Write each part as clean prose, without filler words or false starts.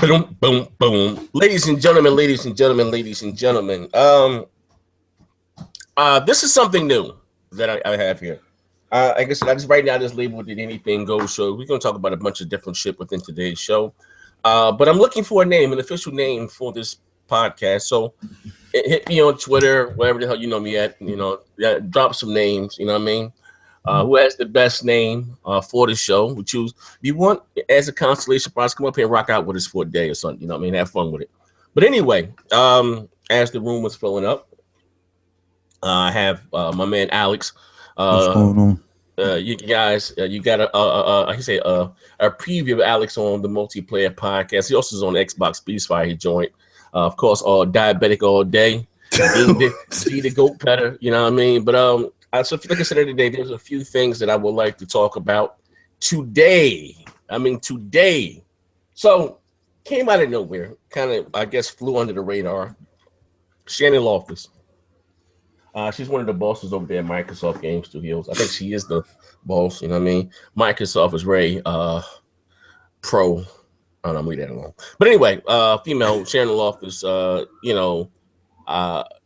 Boom, boom, boom. Ladies and gentlemen, ladies and gentlemen, ladies and gentlemen. This is something new that I have here. I guess I just right now just labeled it anything goes. So we're gonna talk about a bunch of different shit within today's show. But I'm looking for a name, an official name for this podcast. So hit me on Twitter, wherever the hell you know me at. Yeah, drop some names. You know what I mean? Who has the best name for the show? We choose. If you want as a constellation prize, come up here and rock out with us for a day or something. You know what I mean? Have fun with it. But anyway, as the room was filling up, I have my man Alex. What's Uh, going on? you guys, you got I can say a preview of Alex on the multiplayer podcast. He also is on Xbox Beastfire. He joined, of course, all diabetic all day. Be the goat better, you know what I mean? But so like I said today, there's a few things that I would like to talk about today. Today. So came out of nowhere, kind of I guess flew under the radar. Shannon Loftus. She's one of the bosses over there at Microsoft Game Studios. I think she is the boss, you know what I mean? Microsoft is very pro. I don't know, I'm leave that alone. But anyway, female Shannon Loftus,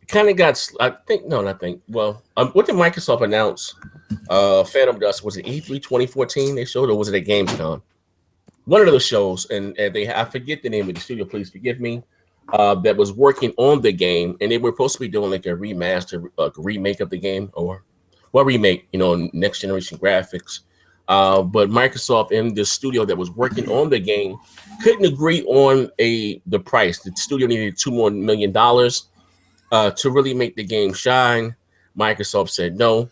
kind of got, I think, no, not think. Well, what did Microsoft announce? Phantom Dust, was it E3 2014 they showed, or was it at Gamescom? One of those shows, and I forget the name of the studio, please forgive me, that was working on the game, and they were supposed to be doing like a remaster, remake of the game, or remake, next generation graphics. But Microsoft and the studio that was working on the game couldn't agree on the price. The studio needed $2 more million to really make the game shine. Microsoft said no,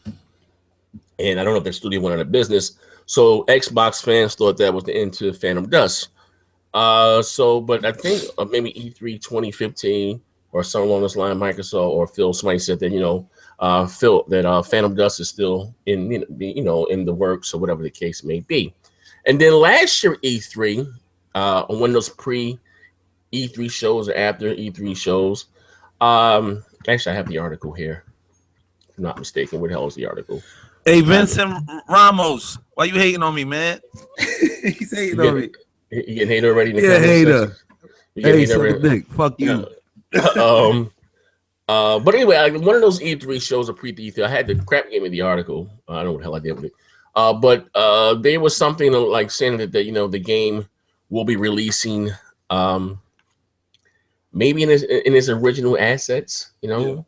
and I don't know if the studio went out of business. So Xbox fans thought that was the end to Phantom Dust. But I think maybe E3 2015 or something along this line, Microsoft or Phil, somebody said that Phil, that Phantom Dust is still in in the works or whatever the case may be. And then last year E3, on one of those pre E3 shows or after E3 shows, actually I have the article here. If I'm not mistaken, where the hell is the article? Hey, Vincent Ramos, why you hating on me, man? He's hating on me. You getting hater already? Yeah, hater. Hey, dick. Fuck you. But anyway, one of those E3 shows, a pre-E3, I had the crap game of the article. I don't know what the hell I did with it. But there was something like saying that the game will be releasing maybe in its original assets. Yeah.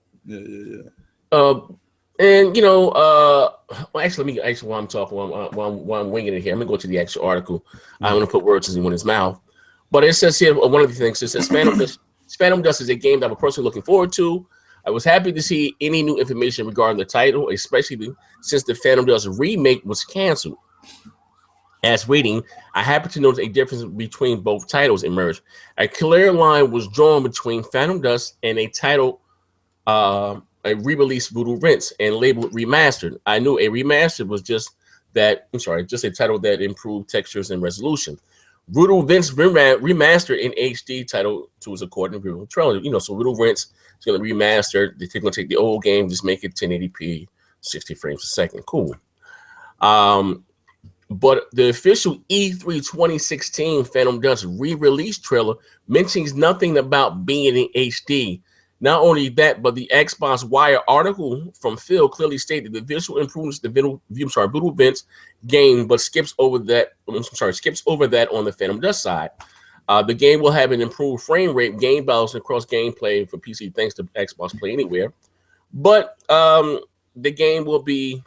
And well, actually, while I'm talking, while I'm winging it here, I'm gonna go to the actual article. I'm gonna put words in his mouth, but it says here one of the things. It says Phantom Dust is a game that I'm personally looking forward to. I was happy to see any new information regarding the title, especially since the Phantom Dust remake was canceled. As reading, I happened to notice a difference between both titles emerged. A clear line was drawn between Phantom Dust and a title. A re-release Voodoo Rinse and labeled remastered. I knew a remastered was just a title that improved textures and resolution. Voodoo Rinse remastered in HD title to his according to the trailer. So Voodoo Rinse is going to remaster. They're going to take the old game, just make it 1080p, 60 frames a second. Cool. But the official E3 2016 Phantom Dust re-release trailer mentions nothing about being in HD. Not only that, but the Xbox Wire article from Phil clearly stated the visual improvements the Voodoo Rinse game, but skips over that on the Phantom Dust side. The game will have an improved frame rate, game balance, and cross gameplay for PC thanks to Xbox Play Anywhere. But the game will be.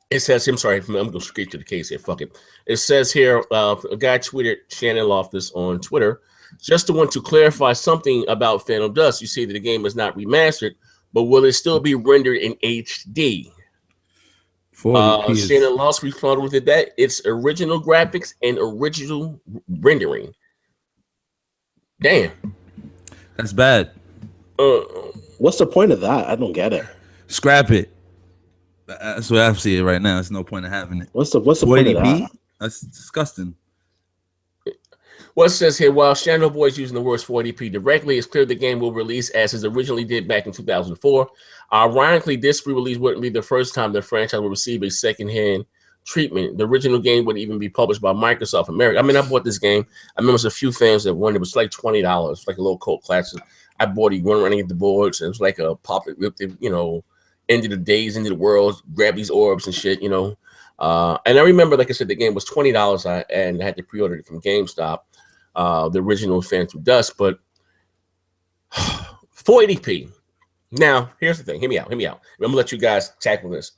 It says, I'm going straight to the case here. Fuck it. It says here, a guy tweeted Shannon Loftus on Twitter. Just to want to clarify something about Phantom Dust, you say that the game is not remastered, but will it still be rendered in HD? Shannon Loftus responded with that it's original graphics and original rendering. Damn, that's bad. What's the point of that? I don't get it. Scrap it. That's what I see it right now. There's no point in having it. What's the point of that? That's disgusting. Well, it says here, while Shannon avoids using the words 480p directly, it's clear the game will release as it originally did back in 2004. Ironically, this re-release wouldn't be the first time the franchise will receive a second-hand treatment. The original game wouldn't even be published by Microsoft America. I mean, I bought this game. I remember there's a few fans that won. It was like $20, like a little cult classic. I bought it, running at the boards. It was like a pop it, end of the days, end of the world, grab these orbs and shit, And I remember, like I said, the game was $20. And I had to pre-order it from GameStop, the original Fan Through Dust, but 480p. Now, here's the thing. Hear me out. I'm gonna let you guys tackle this.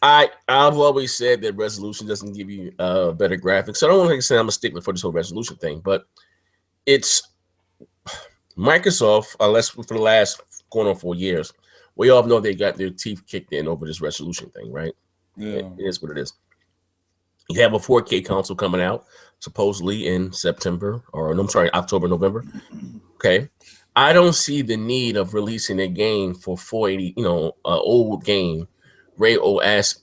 I've always said that resolution doesn't give you better graphics. So I don't want to say I'm a stickler for this whole resolution thing, but it's Microsoft, unless for the last going on 4 years, we all know they got their teeth kicked in over this resolution thing, right? Yeah. It is what it is. You have a 4K console coming out supposedly in October, November. Okay. I don't see the need of releasing a game for 480, old game, very old assets.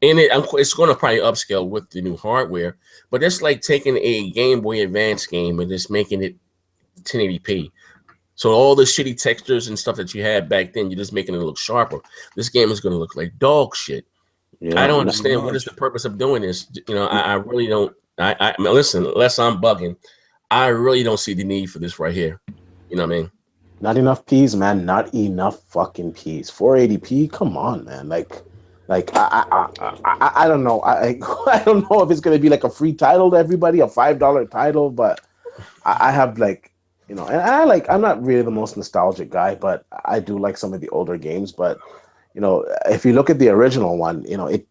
In it, it's going to probably upscale with the new hardware, but it's like taking a Game Boy Advance game and just making it 1080p. So all the shitty textures and stuff that you had back then, you're just making it look sharper. This game is going to look like dog shit. Yeah, I don't understand what is the purpose of doing this. I really don't. I mean, listen, unless I'm bugging, I really don't see the need for this right here. You know what I mean? Not enough P's, man. Not enough fucking P's. 480p. Come on, man. Like I don't know. I don't know if it's gonna be like a free title to everybody, a $5 title, but I have and I'm not really the most nostalgic guy, but I do like some of the older games. But if you look at the original one, it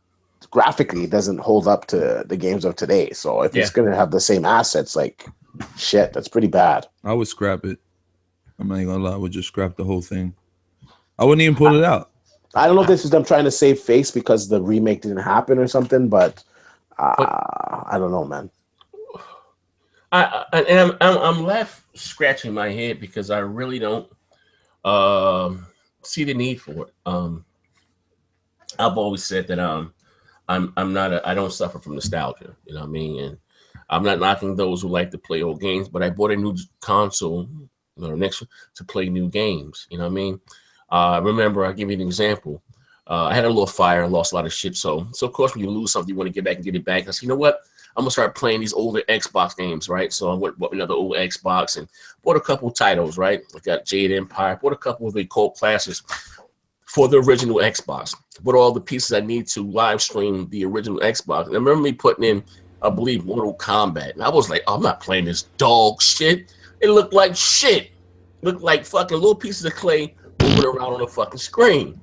graphically doesn't hold up to the games of today. So if it's gonna have the same assets, shit, that's pretty bad. I would scrap it. I'm not gonna lie, I would just scrap the whole thing. I wouldn't even pull it out. I don't know if this is them trying to save face because the remake didn't happen or something, but I don't know, man. I'm left scratching my head because I really don't see the need for it. I've always said that I don't suffer from nostalgia, you know what I mean? And I'm not knocking those who like to play old games, but I bought a new console next to play new games, you know what I mean? Remember, I'll give you an example. I had a little fire, lost a lot of shit. So of course, when you lose something, you want to get back and get it back. I said, you know what? I'm gonna start playing these older Xbox games, right? So I bought another old Xbox and bought a couple titles, right? I got Jade Empire, bought a couple of the cult classics for the original Xbox. Bought all the pieces I need to live stream the original Xbox. And I remember me putting in, I believe, Mortal Kombat. And I was like, I'm not playing this dog shit. It looked like shit. It looked like fucking little pieces of clay moving around on the fucking screen.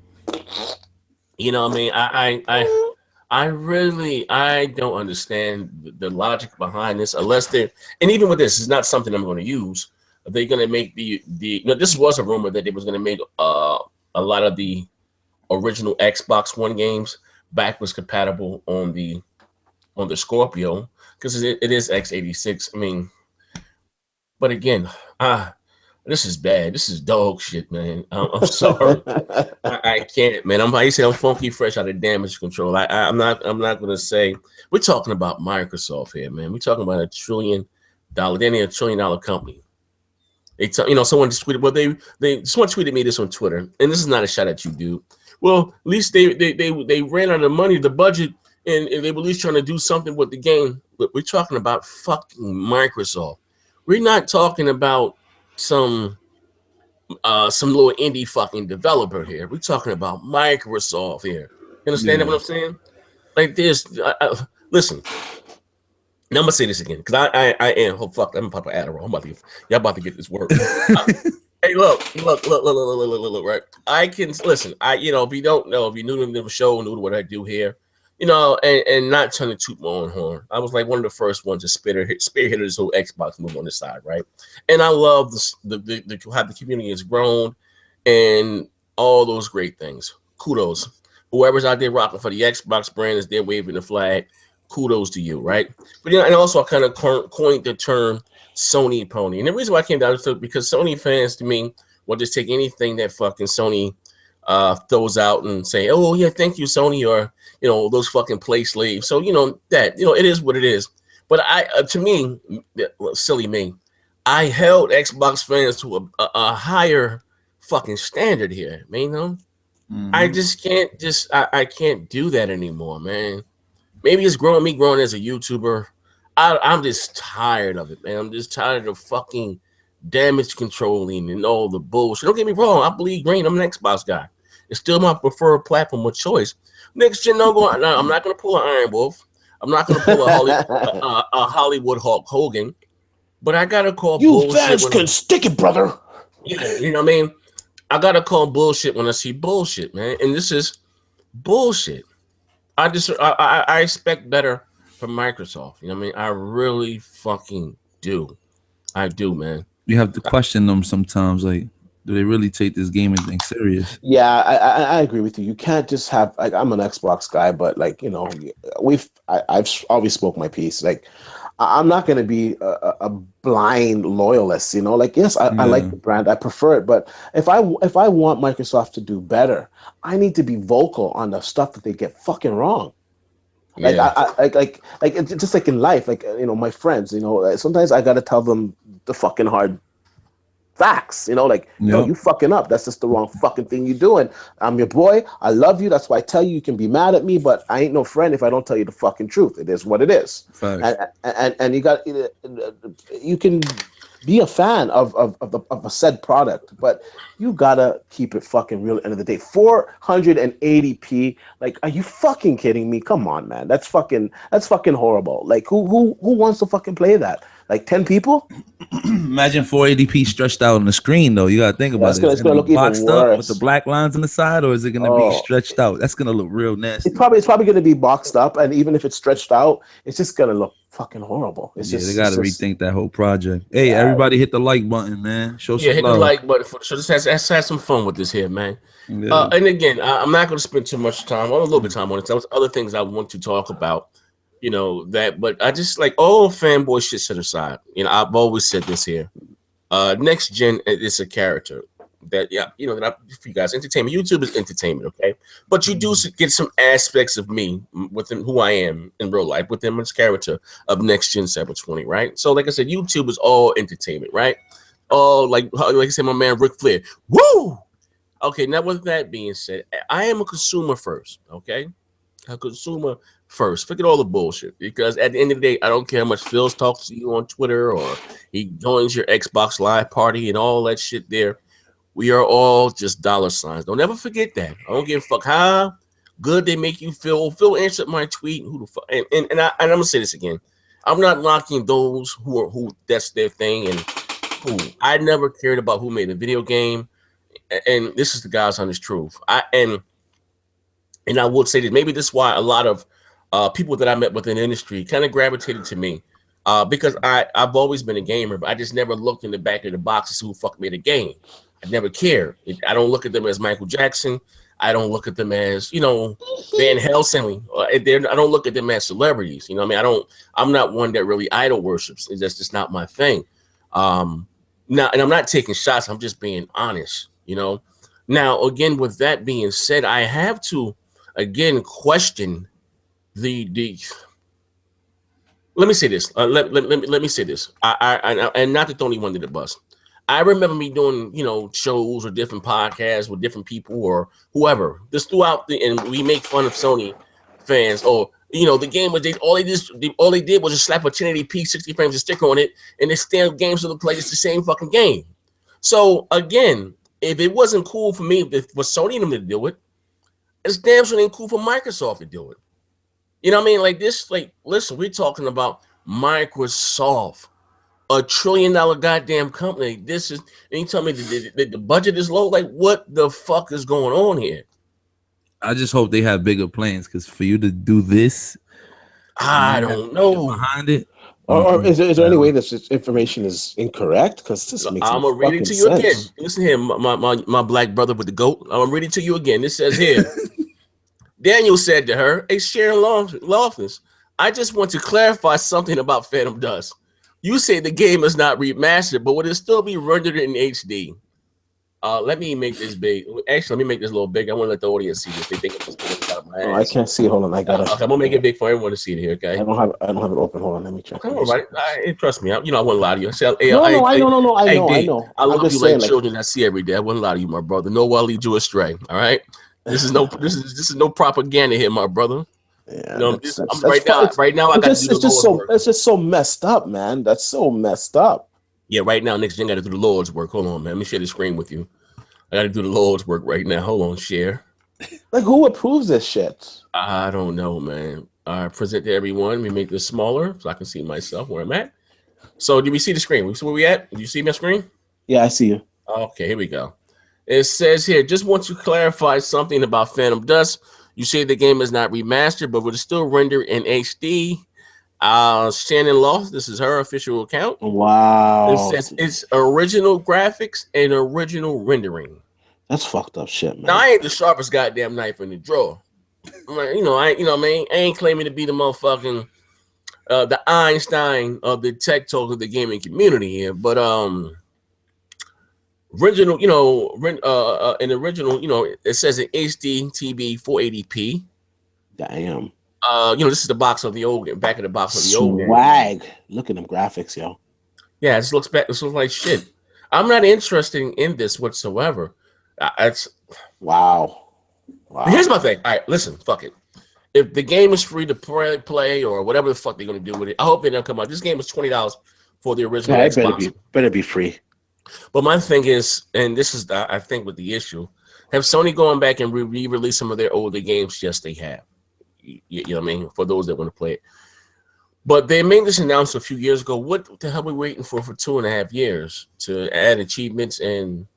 You know what I mean? I don't understand the logic behind this unless and even with this, it's not something I'm going to use. They're going to make this was a rumor that they was going to make a lot of the original Xbox One games backwards compatible on the Scorpio because it is x86. I mean, but again, this is bad. This is dog shit, man. I'm sorry. I can't, man. I'm funky fresh out of Damage Control. I'm not gonna say we're talking about Microsoft here, man. We're talking about $1 trillion. They're a $1 trillion company. Someone just tweeted. Well, someone tweeted me this on Twitter, and this is not a shot at you, dude. Well, at least they ran out of money, the budget, and they were at least trying to do something with the game. But we're talking about fucking Microsoft. We're not talking about some little indie fucking developer here. We're talking about Microsoft here. You understand what I'm saying? Like this. Listen. Now I'm gonna say this again because I am. Oh fuck! I'm about to Adderall. Y'all about to get this work. Hey, look! Right? I can listen. If you don't know, if you're new to the show, new to what I do here, and not trying to toot my own horn. I was like one of the first ones to spearhead this whole Xbox move on this side, right? And I love how the community has grown and all those great things. Kudos. Whoever's out there rocking for the Xbox brand is there waving the flag. Kudos to you, right? But and also I kind of coined the term Sony pony. And the reason why I came down to it because Sony fans to me will just take anything that fucking Sony throws out and say, oh yeah, thank you, Sony, or those fucking play slaves. So it is what it is. But to me, silly me, I held Xbox fans to a higher fucking standard here, man. I just can't I can't do that anymore, man. Maybe it's growing as a YouTuber. I'm just tired of it, man. I'm just tired of fucking damage controlling and all the bullshit. Don't get me wrong, I bleed green. I'm an Xbox guy. It's still my preferred platform of choice. Next gen, I'm not gonna pull an Iron Wolf. I'm not gonna pull a Hollywood Hulk Hogan. But I gotta call you bullshit. fans can stick it, brother. Yeah, you know what I mean? I gotta call bullshit when I see bullshit, man. And this is bullshit. I expect better from Microsoft. You know what I mean? I really fucking do. I do, man. You have to question them sometimes. Like, do they really take this gaming thing serious? Yeah, I agree with you. You can't just have like I'm an Xbox guy, but like you know, I've always spoke my piece. Like I'm not going to be a blind loyalist. You know, like yes, I like the brand, I prefer it, but if I want Microsoft to do better, I need to be vocal on the stuff that they get fucking wrong. Like like it's just like in life, like you know, my friends, you know, sometimes I gotta tell them the fucking hard facts, you know, like no, you fucking up. That's just the wrong fucking thing you're doing. I'm your boy. I love you. That's why I tell you. You can be mad at me, but I ain't no friend if I don't tell you the fucking truth. It is what it is. And you got you can be a fan of a said product, but you gotta keep it fucking real at the end of the day. 480p, like, are you fucking kidding me? Come on, man. That's fucking horrible. Like, who wants to fucking play that? Like 10 people? Imagine 480p stretched out on the screen, though. You gotta think about it. It's gonna look even worse. Up with the black lines on the side, or is it gonna be stretched out? That's gonna look real nasty. It's probably gonna be boxed up, and even if it's stretched out, it's just gonna look fucking horrible. It's just they gotta rethink that whole project. Hey, everybody, hit the like button, man. Show some love. Hit the like button. So let's have some fun with this here, man. Yeah. And again, I'm not gonna spend too much time, or a little bit of time on it. There was other things I want to talk about. You know that, but I just like all fanboy shit set aside. You know, I've always said this here. Next gen is a character that, you know, that for you guys, entertainment. YouTube is entertainment, okay? But you do get some aspects of me within who I am in real life within this character of Next Gen 720, right? So, like I said, YouTube is all entertainment, right? All like I said, my man Ric Flair. Woo! Okay, now with that being said, I am a consumer first, okay? A consumer first. Forget all the bullshit, because at the end of the day, I don't care how much Phil talks to you on Twitter or he joins your Xbox Live party and all that shit there. We are all just dollar signs. Don't ever forget that. I don't give a fuck how good they make you feel. Phil answered my tweet. Who the fuck? And I'm gonna say this again. I'm not knocking those who that's their thing and who I never cared about who made a video game. And this is the God's honest truth. And I would say that maybe this is why a lot of people that I met within the industry kind of gravitated to me, because I've always been a gamer, but I just never looked in the back of the box to see who fuck made a game. I never cared. I don't look at them as Michael Jackson. I don't look at them as, you know, Van Helsing. I don't look at them as celebrities. You know what I mean? I'm not one that really idol worships. That's just not my thing. Now, and I'm not taking shots. I'm just being honest, you know? Now, again, with that being said, I have to, again, question the let me say this. Let me say this. I and not to throw anyone to the bus. I remember me doing, you know, shows or different podcasts with different people or whoever. Just throughout and we make fun of Sony fans, or you know, the game was all they did was just slap a 1080p 60 frames of sticker on it, and they stand games to the play. It's the same fucking game. So again, if it wasn't cool for me, for Sony and them to do it, it's damn sure ain't cool for Microsoft to do it. You know what I mean? Like this, like, listen, we're talking about Microsoft, $1 trillion goddamn company. This is, and you tell me the budget is low. Like, what the fuck is going on here? I just hope they have bigger plans, because for you to do this, I don't know behind it. Or is there any way this information is incorrect? Because this makes I'm gonna read it to you again. Listen here, my black brother with the goat. I'm gonna read it to you again. It says here. Daniel said to her, "Hey, Sharon Loftus, I just want to clarify something about Phantom Dust. You say the game is not remastered, but will it still be rendered in HD?" Let me make this big. Actually, let me make this a little big. I want to let the audience see this. They think I'm just putting it out of my ass. I can't see it. Hold on, I got it. Okay, I'm gonna make it big for everyone to see it here. Okay. I don't have it open. Hold on, let me check. Come on, right? Trust me. I wouldn't lie to you. I know. I love you like children I see every day. I wouldn't lie to you, my brother. No, I'll lead you astray. All right. This is no propaganda here, my brother. Yeah, You know, that's right now I got to do the Lord's work. It's just so messed up, man. That's so messed up. Yeah, right now, next gen got to do the Lord's work. Hold on, man. Let me share the screen with you. I got to do the Lord's work right now. Hold on, share. Like, who approves this shit? I don't know, man. I present to everyone. Let me make this smaller so I can see myself where I'm at. So, do we see the screen? We see where we at? Do you see my screen? Yeah, I see you. Okay, here we go. It says here, just want to clarify something about Phantom Dust. You say the game is not remastered, but will it still render in HD? Shannon Lost, this is her official account. Wow. It says it's original graphics and original rendering. That's fucked up shit, man. Now, I ain't the sharpest goddamn knife in the drawer. Like, I ain't claiming to be the motherfucking the Einstein of the tech talk of the gaming community here, but original, an original, it says an HD TV 480p. Damn. This is the box of the old, back of the box of the old game. Swag. Look at them graphics, yo. Yeah, this looks like shit. I'm not interested in this whatsoever. Wow. Here's my thing. All right, listen, fuck it. If the game is free to play or whatever the fuck they're gonna do with it, I hope they don't come out. This game is $20 for the original Xbox. Better be free. But my thing is, and this is I think with the issue, have Sony going back and re-release some of their older games? Yes, they have. You know what I mean? For those that want to play it. But they made this announcement a few years ago. What the hell are we waiting for 2.5 years to add achievements and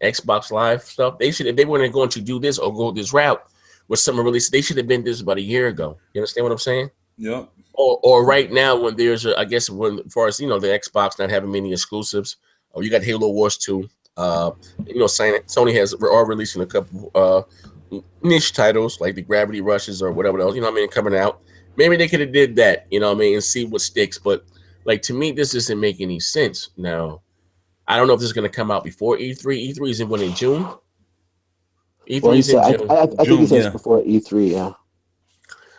Xbox Live stuff? They should, if they weren't going to do this or go this route with summer release, they should have been this about a year ago. You understand what I'm saying? Yeah. Or right now when there's I guess when as far as the Xbox not having many exclusives. Oh, you got Halo Wars 2. Sony has are releasing a couple niche titles like the Gravity Rushes or whatever else, coming out. Maybe they could have did that, and see what sticks. But like to me, this doesn't make any sense. Now, I don't know if this is going to come out before E3. E3 is in June. E3 is in June. I think he says before E3, yeah.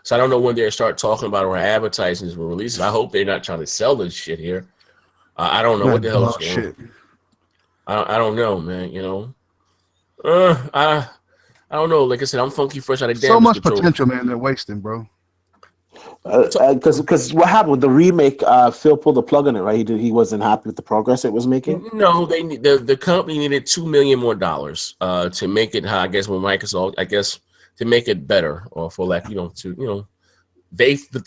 So I don't know when they start talking about or advertising this releases. I hope they're not trying to sell this shit here. I don't know what the hell is going on. I don't know, man. I don't know. Like I said, I'm funky fresh out of damage so much control. Potential, man. They're wasting, bro. Because what happened with the remake? Phil pulled the plug on it, right? He wasn't happy with the progress it was making. No, the company needed $2 million more to make it. I guess with Microsoft, to make it better, or for the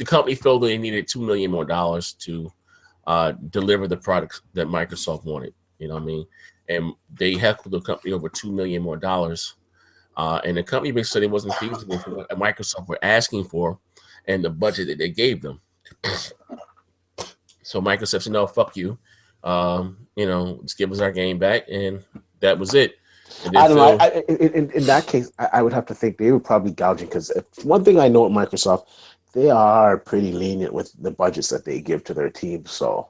company felt they needed $2 million more to deliver the products that Microsoft wanted. You know what I mean? And they heckled the company over $2 million more. And the company basically said it wasn't feasible for what Microsoft were asking for and the budget that they gave them. So Microsoft said, no, fuck you. Just give us our game back. And that was it. I don't know. In that case, I would have to think they were probably gouging, because one thing I know at Microsoft, they are pretty lenient with the budgets that they give to their team. So,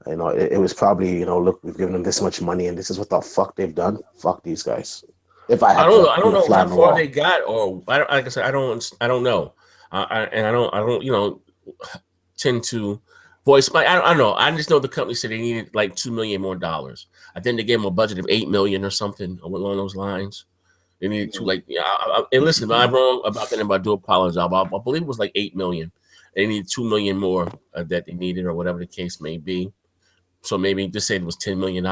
it was probably, look, we've given them this much money and this is what the fuck they've done. Fuck these guys. I don't know how far they got, or like I said, I don't know. I don't tend to voice my. I don't know. I just know the company said they needed like $2 million more. I think they gave them a budget of $8 million or something along those lines. They needed to and listen, if I'm wrong about that, I do apologize. I believe it was like $8 million. They needed $2 million more that they needed, or whatever the case may be. So maybe just say it was $10 million.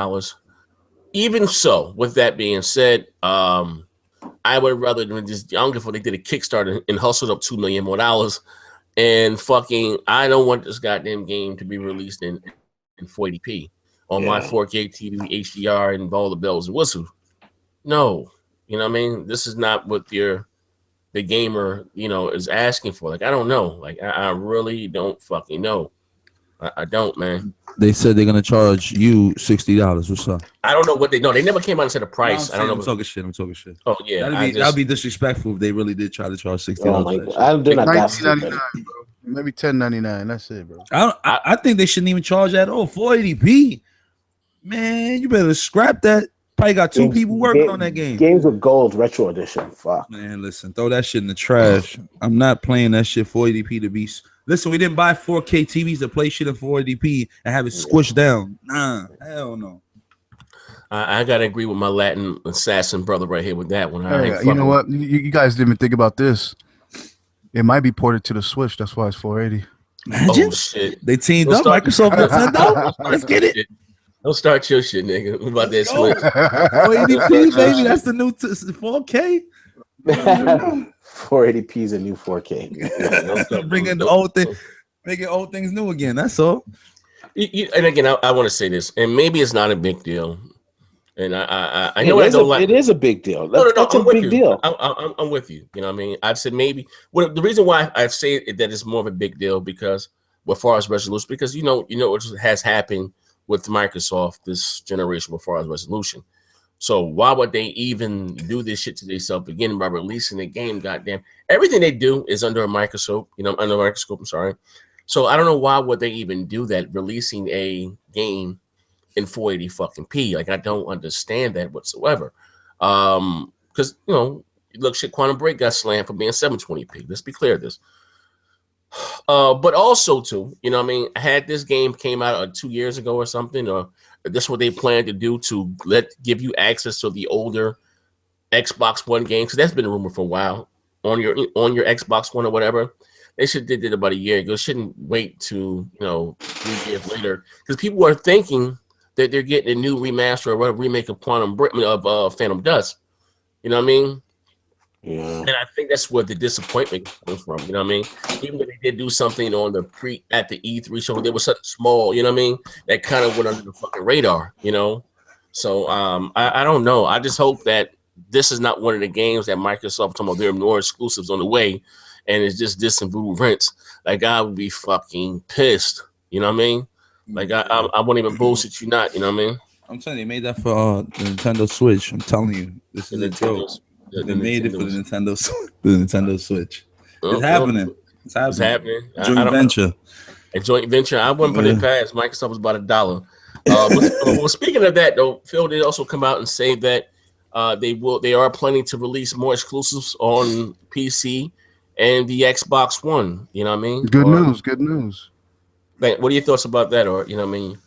Even so, with that being said, I would rather than just, I don't give a fuck, they did a Kickstarter and hustled up $2 million more, and fucking, I don't want this goddamn game to be released in 480p on my 4K TV, HDR, and all the bells and whistles. No, you know what I mean? This is not what the gamer, is asking for. Like, I don't know. Like, I really don't fucking know. I don't, man. They said they're gonna charge you $60. What's up? I don't know what they know. They never came out and said a price. No, I don't know. I'm talking shit. Oh yeah, that'd be disrespectful if they really did try to charge $60. I'm doing $19.99, bro. Maybe $10.99. That's it, bro. I think they shouldn't even charge at all. 480p, man. You better scrap that. Probably got two people working on that game. Games with Gold Retro Edition. Fuck. Man, listen, throw that shit in the trash. I'm not playing that shit 480p to be. Listen, we didn't buy 4K TVs to play shit in 480p and have it squished down. Nah, hell no. I gotta agree with my Latin assassin brother right here with that one. Hey, you know what? You guys didn't even think about this. It might be ported to the Switch. That's why it's 480. Imagine Oh shit! they teamed Don't up. start- Microsoft Nintendo. Let's get it. Don't start your shit, nigga. What about that Switch? 480p, baby. That's the new 4K. 480p is a new 4K. Don't start- Bringing the old thing, making old things new again. That's all. And again, I want to say this, and maybe it's not a big deal. And I know I don't like. It is a big deal. No, That's I'm a with big you. deal. I'm with you. You know what I mean? I'd said maybe. Well, the reason why I say that it's more of a big deal because, as far as resolution, because you know what has happened with Microsoft this generation as far as resolution. So why would they even do this shit to themselves again by releasing the game? Goddamn, everything they do is under a microscope. Under a microscope. I'm sorry. So I don't know why would they even do that, releasing a game in 480 fucking p. Like I don't understand that whatsoever. Because look, shit, Quantum Break got slammed for being 720p. Let's be clear of this. But also too, you know what I mean, had this game came out 2 years ago or something, or this is what they plan to do to give you access to the older Xbox One games, because that's been a rumor for a while on your Xbox One or whatever. They should did it about a year ago. Shouldn't wait to 3 years later, because people are thinking that they're getting a new remaster or a remake of Phantom Dust. You know what I mean? Yeah. And I think that's where the disappointment comes from. You know what I mean? Even though they did do something on at the E3 show, they were such small. You know what I mean? That kind of went under the fucking radar. So I don't know. I just hope that this is not one of the games that Microsoft talking about there are more exclusives on the way, and it's just this and Voodoo Rents. Like I would be fucking pissed. You know what I mean? Like I won't even bullshit you not. You know what I mean? I'm telling you, they made that for the Nintendo Switch. I'm telling you, this is a joke. They made it for the Nintendo Switch. It's happening. It's happening. Joint venture. A joint venture. I wouldn't put it past. Microsoft was about $1. Well, speaking of that, though, Phil did also come out and say that they are planning to release more exclusives on PC and the Xbox One. You know what I mean? Good news. Like, what are your thoughts about that? Or you know what I mean?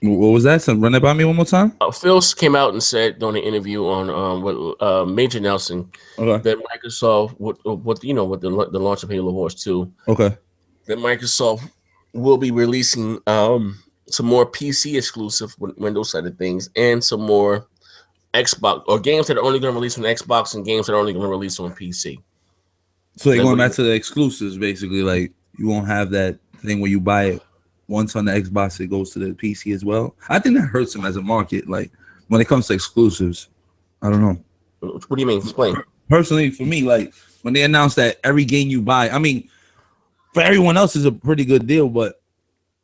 What was that? So run it by me one more time. Phil came out and said during an interview on with Major Nelson that Microsoft with the launch of Halo Wars 2. Okay. That Microsoft will be releasing some more PC exclusive Windows side of things and some more Xbox or games that are only going to release on Xbox and games that are only going to release on PC. So they're going back to the exclusives, basically. Like you won't have that thing where you buy it once on the Xbox, it goes to the PC as well. I think that hurts them as a market. Like when it comes to exclusives, I don't know. What do you mean? Explain. Personally, for me, like when they announced that every game you buy, I mean, for everyone else is a pretty good deal, but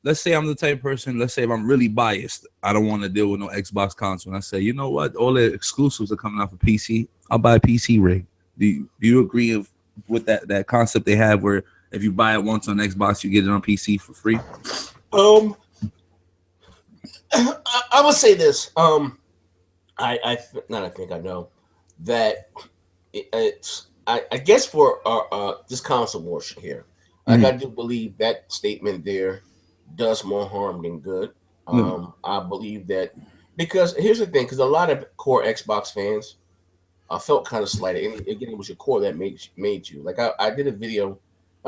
let's say I'm the type of person, let's say if I'm really biased, I don't want to deal with no Xbox console. And I say, you know what? All the exclusives are coming out for PC. I'll buy a PC rig. Do you agree with that concept they have where if you buy it once on Xbox, you get it on PC for free? I would say this. I know that it's. I guess for this console war here, I do believe that statement there does more harm than good. I believe that because here's the thing, because a lot of core Xbox fans felt kind of slighted, and again, it was your core that made you. Like I did a video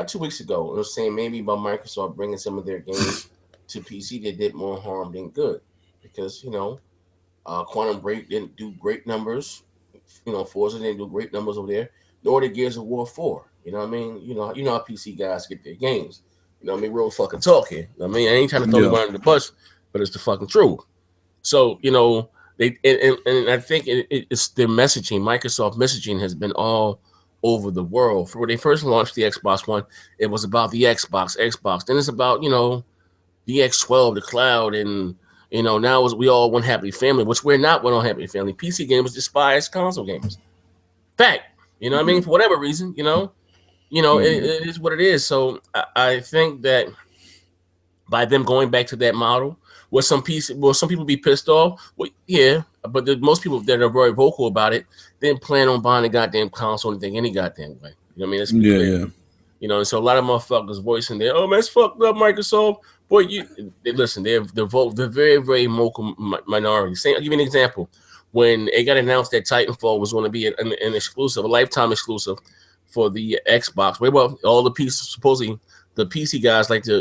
2 weeks ago. It was saying maybe about Microsoft bringing some of their games to PC, they did more harm than good, because Quantum Break didn't do great numbers. Forza didn't do great numbers over there. Nor did Gears of War 4. You know what I mean? You know how PC guys get their games. You know what I mean? Real fucking talk here. You know what I mean? I ain't trying to throw you under the bus, but it's the fucking truth. So they and I think it's their messaging. Microsoft messaging has been all over the world. For when they first launched the Xbox One, it was about the Xbox. Then it's about the X12, the cloud, and now we all one happy family, which we're not one happy family. PC gamers despise console gamers. Fact, you know what I mean? For whatever reason, it is what it is. So I think that by them going back to that model, will some people be pissed off? Well, yeah, but most people that are very vocal about it didn't plan on buying a goddamn console or anything any goddamn way. You know what I mean? Let's be clear. And so a lot of motherfuckers voicing their, oh man, it's fucked up, Microsoft. Boy, listen. They're very, very vocal minority. I'll give you an example. When it got announced that Titanfall was going to be an exclusive, a lifetime exclusive for the Xbox, well, all the pieces supposedly the PC guys like to,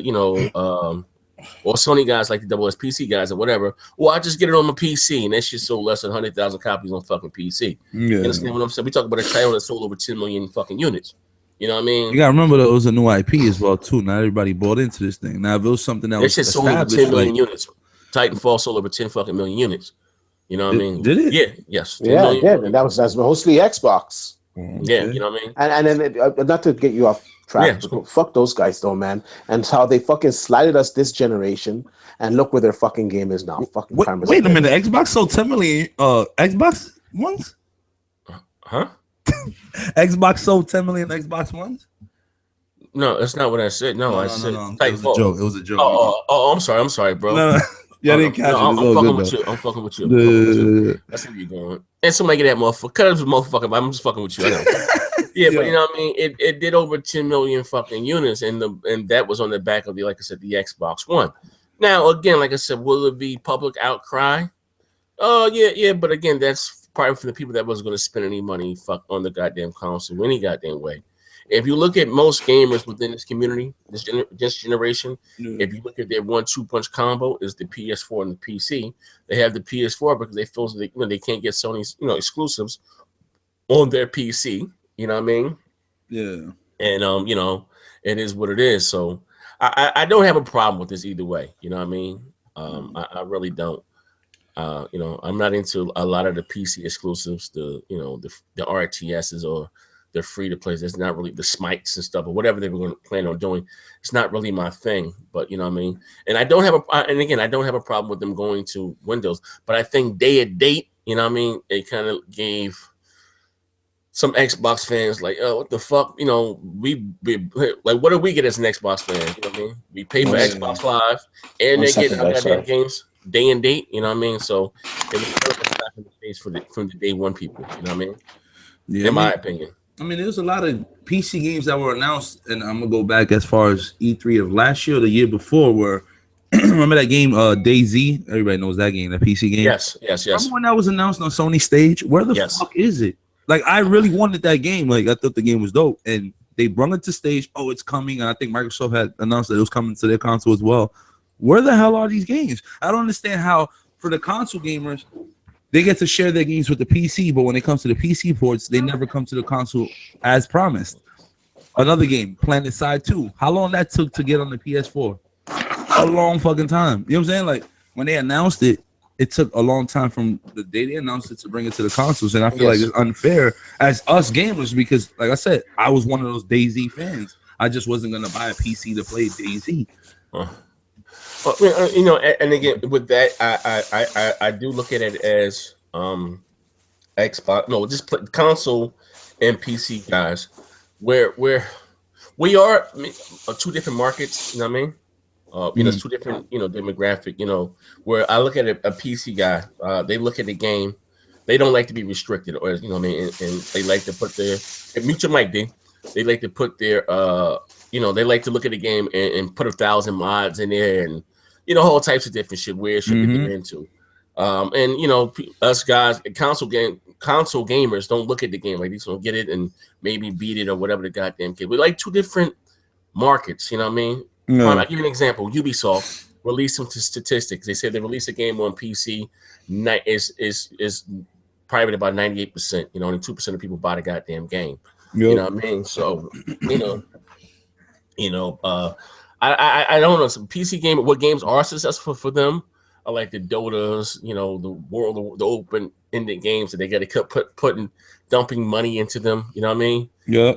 or Sony guys like the double S PC guys or whatever. Well, I just get it on my PC, and that shit sold less than 100,000 copies on fucking PC. Yeah. You understand what I'm saying? We talk about a title that sold over 10 million fucking units. You know what I mean? You gotta remember that it was a new IP as well too. Not everybody bought into this thing. Now if it was something that was shit sold over 10 million units. Titanfall sold over 10 fucking million units. You know what I mean? Did it? Yeah. Yes. Yeah, and that's mostly Xbox. Yeah, you know what I mean? And then not to get you off track, but fuck those guys though, man. And how they fucking slighted us this generation, and look where their fucking game is now. Fucking wait a minute, Xbox sold 10 million Xbox Ones? Huh? Xbox sold 10 million Xbox Ones? No, that's not what I said. No, I said it was a joke. It was a joke. Oh, I'm sorry, bro. No. Yeah, I didn't catch it. I'm fucking with you. I'm fucking with you. That's where you're going. And somebody get that motherfucker. Cut this motherfucker, but I'm just fucking with you. I know. Yeah, but you know what I mean? It did over 10 million fucking units, and that was on the back of like I said, the Xbox One. Now, again, like I said, will it be public outcry? Oh, yeah, but again, that's probably for the people that wasn't going to spend any money on the goddamn console any goddamn way. If you look at most gamers within this community, this generation, if you look at their 1-2 punch combo, is the PS4 and the PC. They have the PS4 because they feel they can't get Sony's exclusives on their PC. You know what I mean? Yeah. And it is what it is. So I don't have a problem with this either way. You know what I mean? I really don't. I'm not into a lot of the PC exclusives, the RTSs or the free to play. It's not really the smites and stuff or whatever they were going to plan on doing. It's not really my thing, but you know what I mean? And I don't have a problem with them going to Windows, but I think day and date, you know what I mean? It kind of gave some Xbox fans like, oh, what the fuck? We like, what do we get as an Xbox fan? You know what I mean? We pay for Xbox Live and they're getting our goddamn games day and date, you know what I mean? So it was perfect back in the face from the day one people, you know what I mean? Yeah, in my opinion. I mean, there's a lot of PC games that were announced, and I'm gonna go back as far as E3 of last year or the year before, where remember that game DayZ? Everybody knows that game, that PC game. Yes. Remember when that was announced on Sony stage? Where the fuck is it? Like, I really wanted that game. Like, I thought the game was dope, and they brought it to stage. Oh, it's coming, and I think Microsoft had announced that it was coming to their console as well. Where the hell are these games? I don't understand how for the console gamers, they get to share their games with the PC, but when it comes to the PC ports, they never come to the console as promised. Another game, PlanetSide 2. How long that took to get on the PS4? A long fucking time. You know what I'm saying? Like, when they announced it, it took a long time from the day they announced it to bring it to the consoles, and I feel like it's unfair as us gamers because, like I said, I was one of those DayZ fans. I just wasn't going to buy a PC to play DayZ. Well, and again, with that, I do look at it as Xbox. No, just console and PC guys. Where we are two different markets. You know what I mean? It's two different demographic. Where I look at a PC guy, they look at the game. They don't like to be restricted, or what I mean, and they like to put their mute your mic, D. They like to put their they like to look at the game and put 1,000 mods in there and all types of different shit where it should be into. And us guys, console gamers don't look at the game like these, don't get it and maybe beat it or whatever the goddamn kid. We like two different markets, you know what I mean? I'll give you an example. Ubisoft released some statistics. They said they released a game on PC is private about 98%. Only 2% of people buy the goddamn game. Yep. You know what I mean? So, I don't know. Some PC game, what games are successful for them are like the Dotas, the open-ended games that they got to dumping money into them. You know what I mean? Yeah.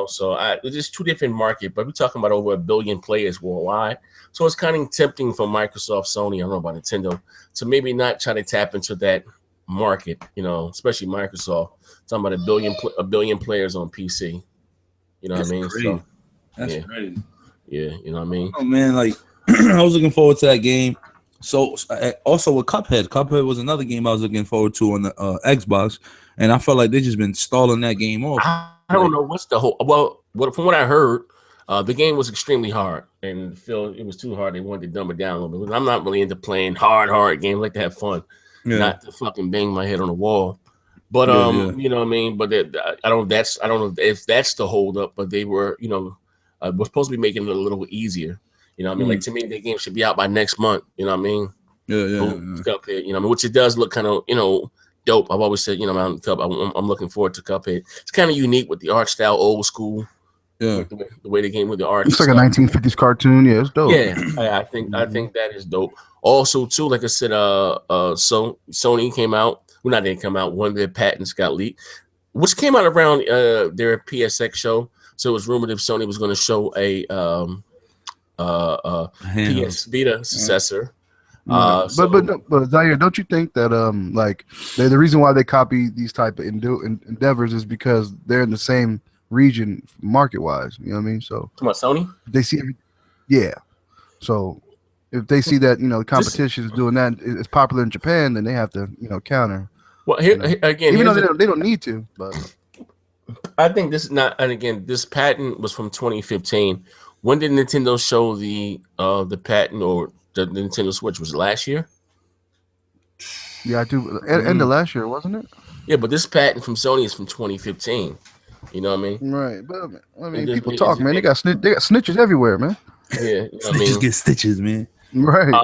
So it's just two different markets, but we're talking about over 1 billion players worldwide. So it's kind of tempting for Microsoft, Sony, I don't know about Nintendo, to maybe not try to tap into that market. Especially Microsoft, talking about 1 billion players on PC. You know what I mean? Crazy. So that's crazy. Yeah, you know what I mean? Oh man, like I was looking forward to that game. So also with Cuphead was another game I was looking forward to on the Xbox, and I felt like they just been stalling that game off. I don't know what's the whole. Well, from what I heard, The game was extremely hard, and Phil, it was too hard. They wanted to dumb it down a little bit. I'm not really into playing hard games. I like to have fun, not to fucking bang my head on the wall. But you know what I mean. But I don't know if that's the hold up. But they were, was supposed to be making it a little easier. You know what I mean? Like to me, the game should be out by next month. You know what I mean? Cuphead, you know, which it does look kind of, dope. I've always said, I'm looking forward to Cuphead. It's kind of unique with the art style, old school. Yeah, the way the game with the art. It's like a 1950s cartoon. Yeah, it's dope. Yeah, I think that is dope. Also, too, like I said, so Sony came out. Well, not they come out. One of their patents got leaked, which came out around their PSX show. So it was rumored if Sony was going to show a PS Vita successor. But Zaire, don't you think that like the reason why they copy these type of endeavors is because they're in the same region market wise? You know what I mean? So come on, Sony. They see, So if they see that the competition is doing that, it's popular in Japan, then they have to counter. Well, here again, even though they don't need to, but I think this is not. And again, this patent was from 2015. When did Nintendo show the patent or the Nintendo Switch? Was it last year? Yeah, I do. End of last year, wasn't it? Yeah, but this patent from Sony is from 2015. You know what I mean? Right, but I mean, people talk, man. They got snitches everywhere, man. Yeah, you know what I Snitches mean? get stitches, man. Right.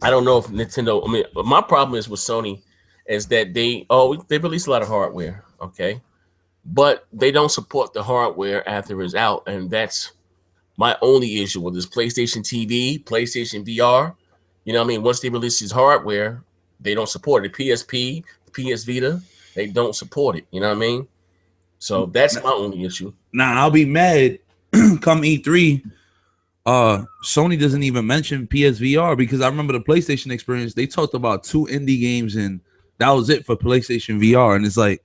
I don't know if Nintendo. I mean, my problem is with Sony is that they release a lot of hardware, okay, but they don't support the hardware after it's out, and that's my only issue with this PlayStation TV, PlayStation VR. You know what I mean? Once they release this hardware, they don't support it. PSP, PS Vita, they don't support it. You know what I mean? So that's my only issue. Now I'll be mad come E3. Sony doesn't even mention PSVR because I remember the PlayStation experience. They talked about 2 indie games and that was it for PlayStation VR. And it's like,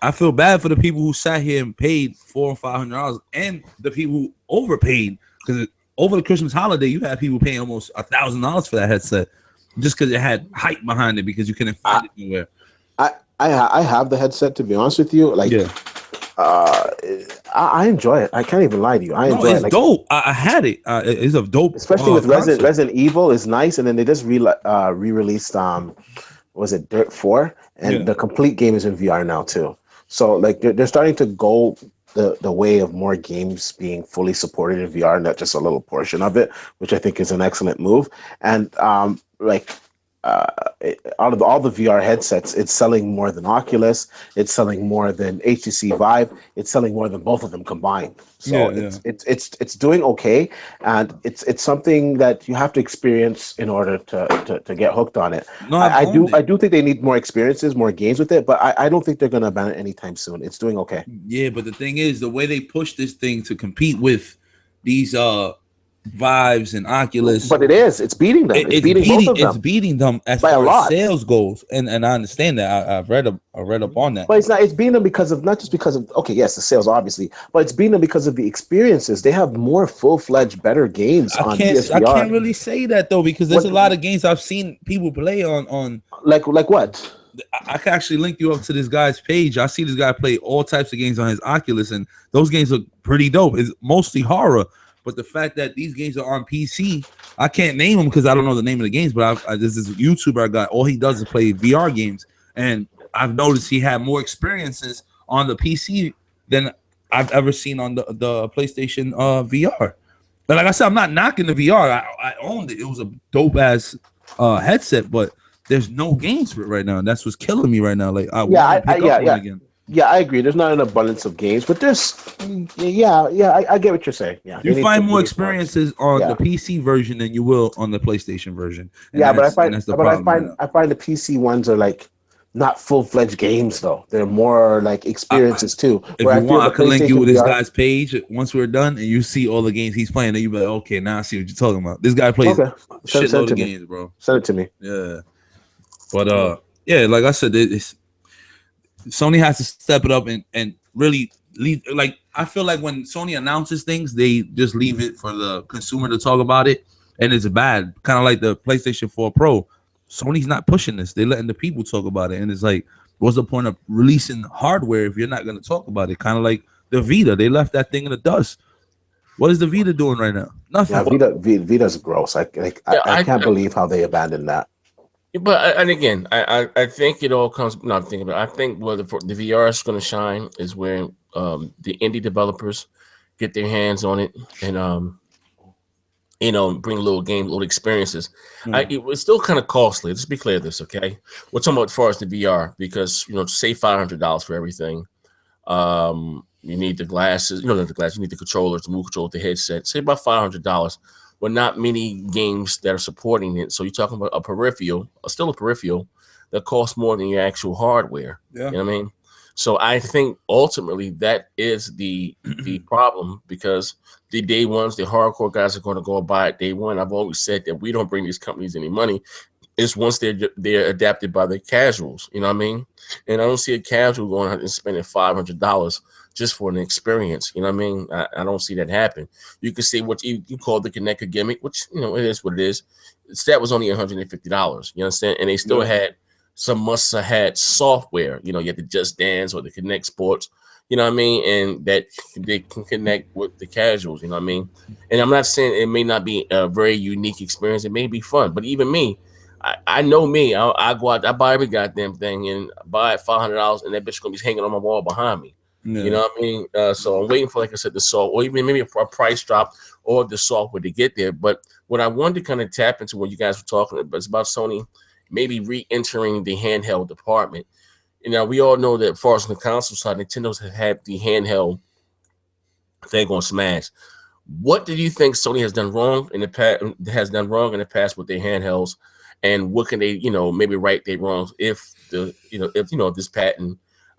I feel bad for the people who sat here and paid $400 or $500 and the people who overpaid because over the Christmas holiday, you had people paying almost $1,000 for that headset just because it had hype behind it because you couldn't find it anywhere. I have the headset, to be honest with you. Like, I enjoy it. I can't even lie to you. I enjoy it. It's dope. I had it. It's a dope, especially with Resident Evil is nice. And then they just re-released was it Dirt 4, and the complete game is in VR now too. So like they're starting to go the way of more games being fully supported in VR, not just a little portion of it, which I think is an excellent move. And out of all the VR headsets, it's selling more than Oculus. It's selling more than HTC Vive. It's selling more than both of them combined. So it's doing okay, and it's something that you have to experience in order to get hooked on it. No, I do think they need more experiences, more games with it, but I don't think they're going to ban it anytime soon. It's doing okay. Yeah, but the thing is, the way they push this thing to compete with these Vives and Oculus, but it's beating them. It's beating both of them. It's beating them as by far a lot. As sales goes, and I understand that. I've read up on that. But it's beating them because of not just because of the sales obviously, but it's beating them because of the experiences. They have more full-fledged, better games on PSVR. I can't really say that though because there's a lot of games I've seen people play on. Like what? I can actually link you up to this guy's page. I see this guy play all types of games on his Oculus, and those games look pretty dope. It's mostly horror. But the fact that these games are on PC, I can't name them because I don't know the name of the games. But there's this YouTuber I got. All he does is play VR games, and I've noticed he had more experiences on the PC than I've ever seen on the PlayStation VR. But like I said, I'm not knocking the VR. I owned it. It was a dope ass headset, but there's no games for it right now, and that's what's killing me right now. Like I want to pick up one again. Yeah, I agree. There's not an abundance of games, but there's, I get what you're saying. Yeah, you find more experiences on the PC version than you will on the PlayStation version. And but I find the PC ones are like not full-fledged games though. They're more like experiences too. If you want, I can link you with this guy's page once we're done, and you see all the games he's playing. And you be like, okay, now I see what you're talking about. This guy plays shitload of games, bro. Send it to me. Yeah, but like I said, Sony has to step it up and really leave. Like I feel like when Sony announces things, they just leave it for the consumer to talk about it, and it's bad. Kind of like the PlayStation 4 Pro. Sony's not pushing this; they're letting the people talk about it, and it's like, what's the point of releasing hardware if you're not going to talk about it? Kind of like the Vita, they left that thing in the dust. What is the Vita doing right now? Nothing. Yeah, Vita's gross. I can't believe how they abandoned that. But and again, I think it all comes. No, I'm thinking about. I think where the VR is going to shine is where the indie developers get their hands on it and bring little games, little experiences. It was still kind of costly. Let's be clear. This okay? We're talking about as far as the VR because say $500 for everything. You need the glasses. Not the glasses. You need the controllers, the move control, the headset. Say about $500. But not many games that are supporting it. So you're talking about a peripheral that costs more than your actual hardware. Yeah. You know what I mean? So I think ultimately that is the problem because the day ones, the hardcore guys are going to go buy it day one. I've always said that we don't bring these companies any money. It's once they're adapted by the casuals. You know what I mean? And I don't see a casual going out and spending $500 just for an experience. You know what I mean? I don't see that happen. You can see what you call the Connector gimmick, which, it is what it is. That was only $150. You understand? And they still had some must-have had software. You had the Just Dance or the Connect Sports. You know what I mean? And that they can connect with the casuals. You know what I mean? And I'm not saying it may not be a very unique experience. It may be fun. But even me, I know me. I go out, I buy every goddamn thing and buy it $500, and that bitch gonna be hanging on my wall behind me. Yeah. You know what I mean? So I'm waiting for, like I said, the software, or even maybe a price drop or the software to get there. But what I wanted to kind of tap into what you guys were talking about is about Sony maybe re-entering the handheld department. We all know that as far as on the console side, Nintendo's have had the handheld thing on Smash. What do you think Sony has done wrong in the past with their handhelds? And what can they, maybe right their wrongs if this patent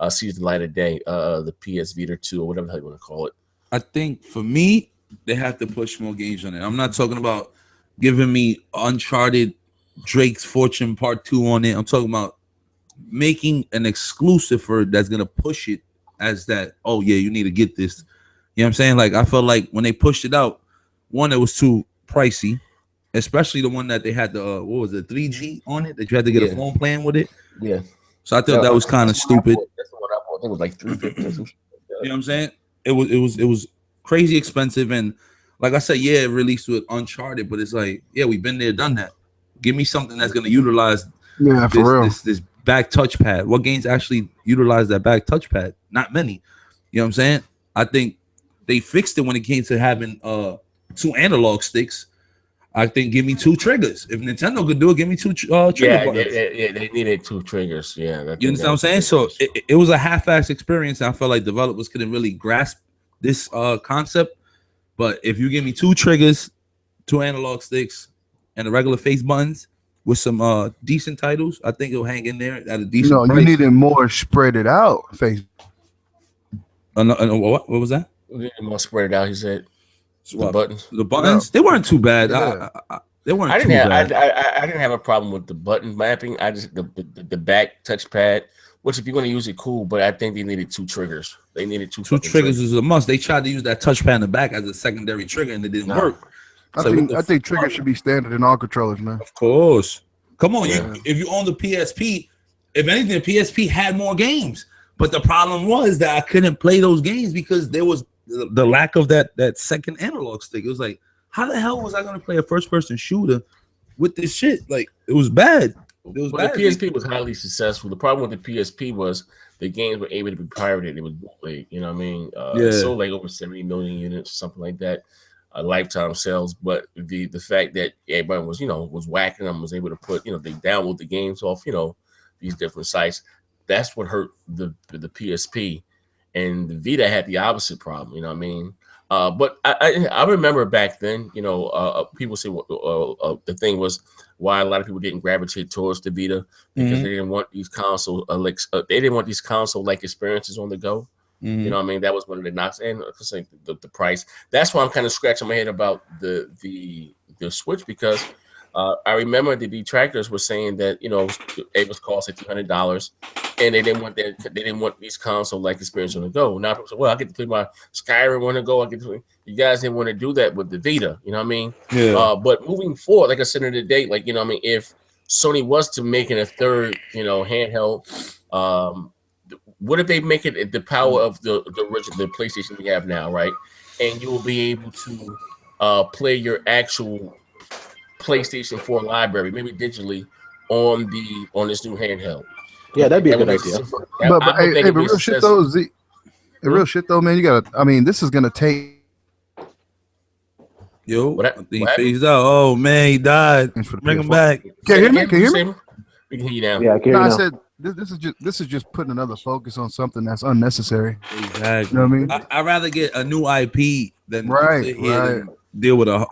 sees the light of day, the PS Vita 2 or whatever the hell you want to call it. I think for me, they have to push more games on it. I'm not talking about giving me Uncharted, Drake's Fortune Part 2 on it. I'm talking about making an exclusive for it that's gonna push it as that. Oh yeah, you need to get this. You know what I'm saying? Like I felt like when they pushed it out, one, it was too pricey. Especially the one that they had the 3G on it that you had to get a phone plan with it. Yeah. So I thought that was kind of stupid. That's what I bought. It was like $350. You know what I'm saying? It was crazy expensive, and like I said, it released with Uncharted, but it's like, we've been there, done that. Give me something that's gonna utilize this back touchpad. What games actually utilize that back touchpad? Not many. You know what I'm saying? I think they fixed it when it came to having 2 analog sticks. I think give me 2 triggers. If Nintendo could do it, give me 2 trigger buttons. Yeah, they needed 2 triggers. Yeah, you understand what I'm saying? So it was a half-ass experience. I felt like developers couldn't really grasp this concept. But if you give me 2 triggers, 2 analog sticks, and the regular face buttons with some decent titles, I think it'll hang in there at a decent price. You needed more spread it out face. What was that? More spread it out, he said. The buttons, they weren't too bad. Yeah. They weren't I didn't have a problem with the button mapping. I just the back touchpad, which if you're going to use it, cool. But I think they needed 2 triggers. They needed 2 triggers is a must. They tried to use that touchpad in the back as a secondary trigger, and it didn't work. I think triggers should be standard in all controllers, man. Of course. Come on, if you own the PSP, if anything, the PSP had more games. But the problem was that I couldn't play those games because there was the lack of that second analog stick. It was like, how the hell was I going to play a first-person shooter with this shit? Like, it was bad. The PSP was highly successful. The problem with the PSP was the games were able to be pirated. It was bootleg, you know what I mean? Sold like over 70 million units, something like that, lifetime sales. But the fact that everybody was whacking them, was able to put, they download the games off, these different sites. That's what hurt the PSP. And the Vita had the opposite problem, you know what I mean? But I remember back then, people say the thing was why a lot of people didn't gravitate towards the Vita because they didn't want these console like experiences on the go. You know what I mean? That was one of the knocks, and the price. That's why I'm kind of scratching my head about the Switch because I remember the detractors were saying that it was costing $200, and they didn't want these console like experience on the go. Now people say, well, I get to play my Skyrim on the go. You guys didn't want to do that with the Vita, you know what I mean? Yeah. But moving forward, like I said in the debate, like if Sony was to make it a third, handheld, what if they make it the power of the original, the PlayStation we have now, right? and you will be able to play your actual PlayStation 4 library, maybe digitally, on this new handheld. Yeah, that'd be a That good would be idea. But hey, but real shit though, Z. Real shit though, man. You gotta. I mean, this is gonna take. Yo, What I hap- think he what happened? phased out. Oh man, he died. For the Bring him PS4. back. Can you hear me? Can you hear me? We can hear you now. Yeah, I can No, hear I you now. said this is just putting another focus on something that's unnecessary. Exactly. You know what I mean? I'd rather get a new IP than Right, sit here right. and deal with a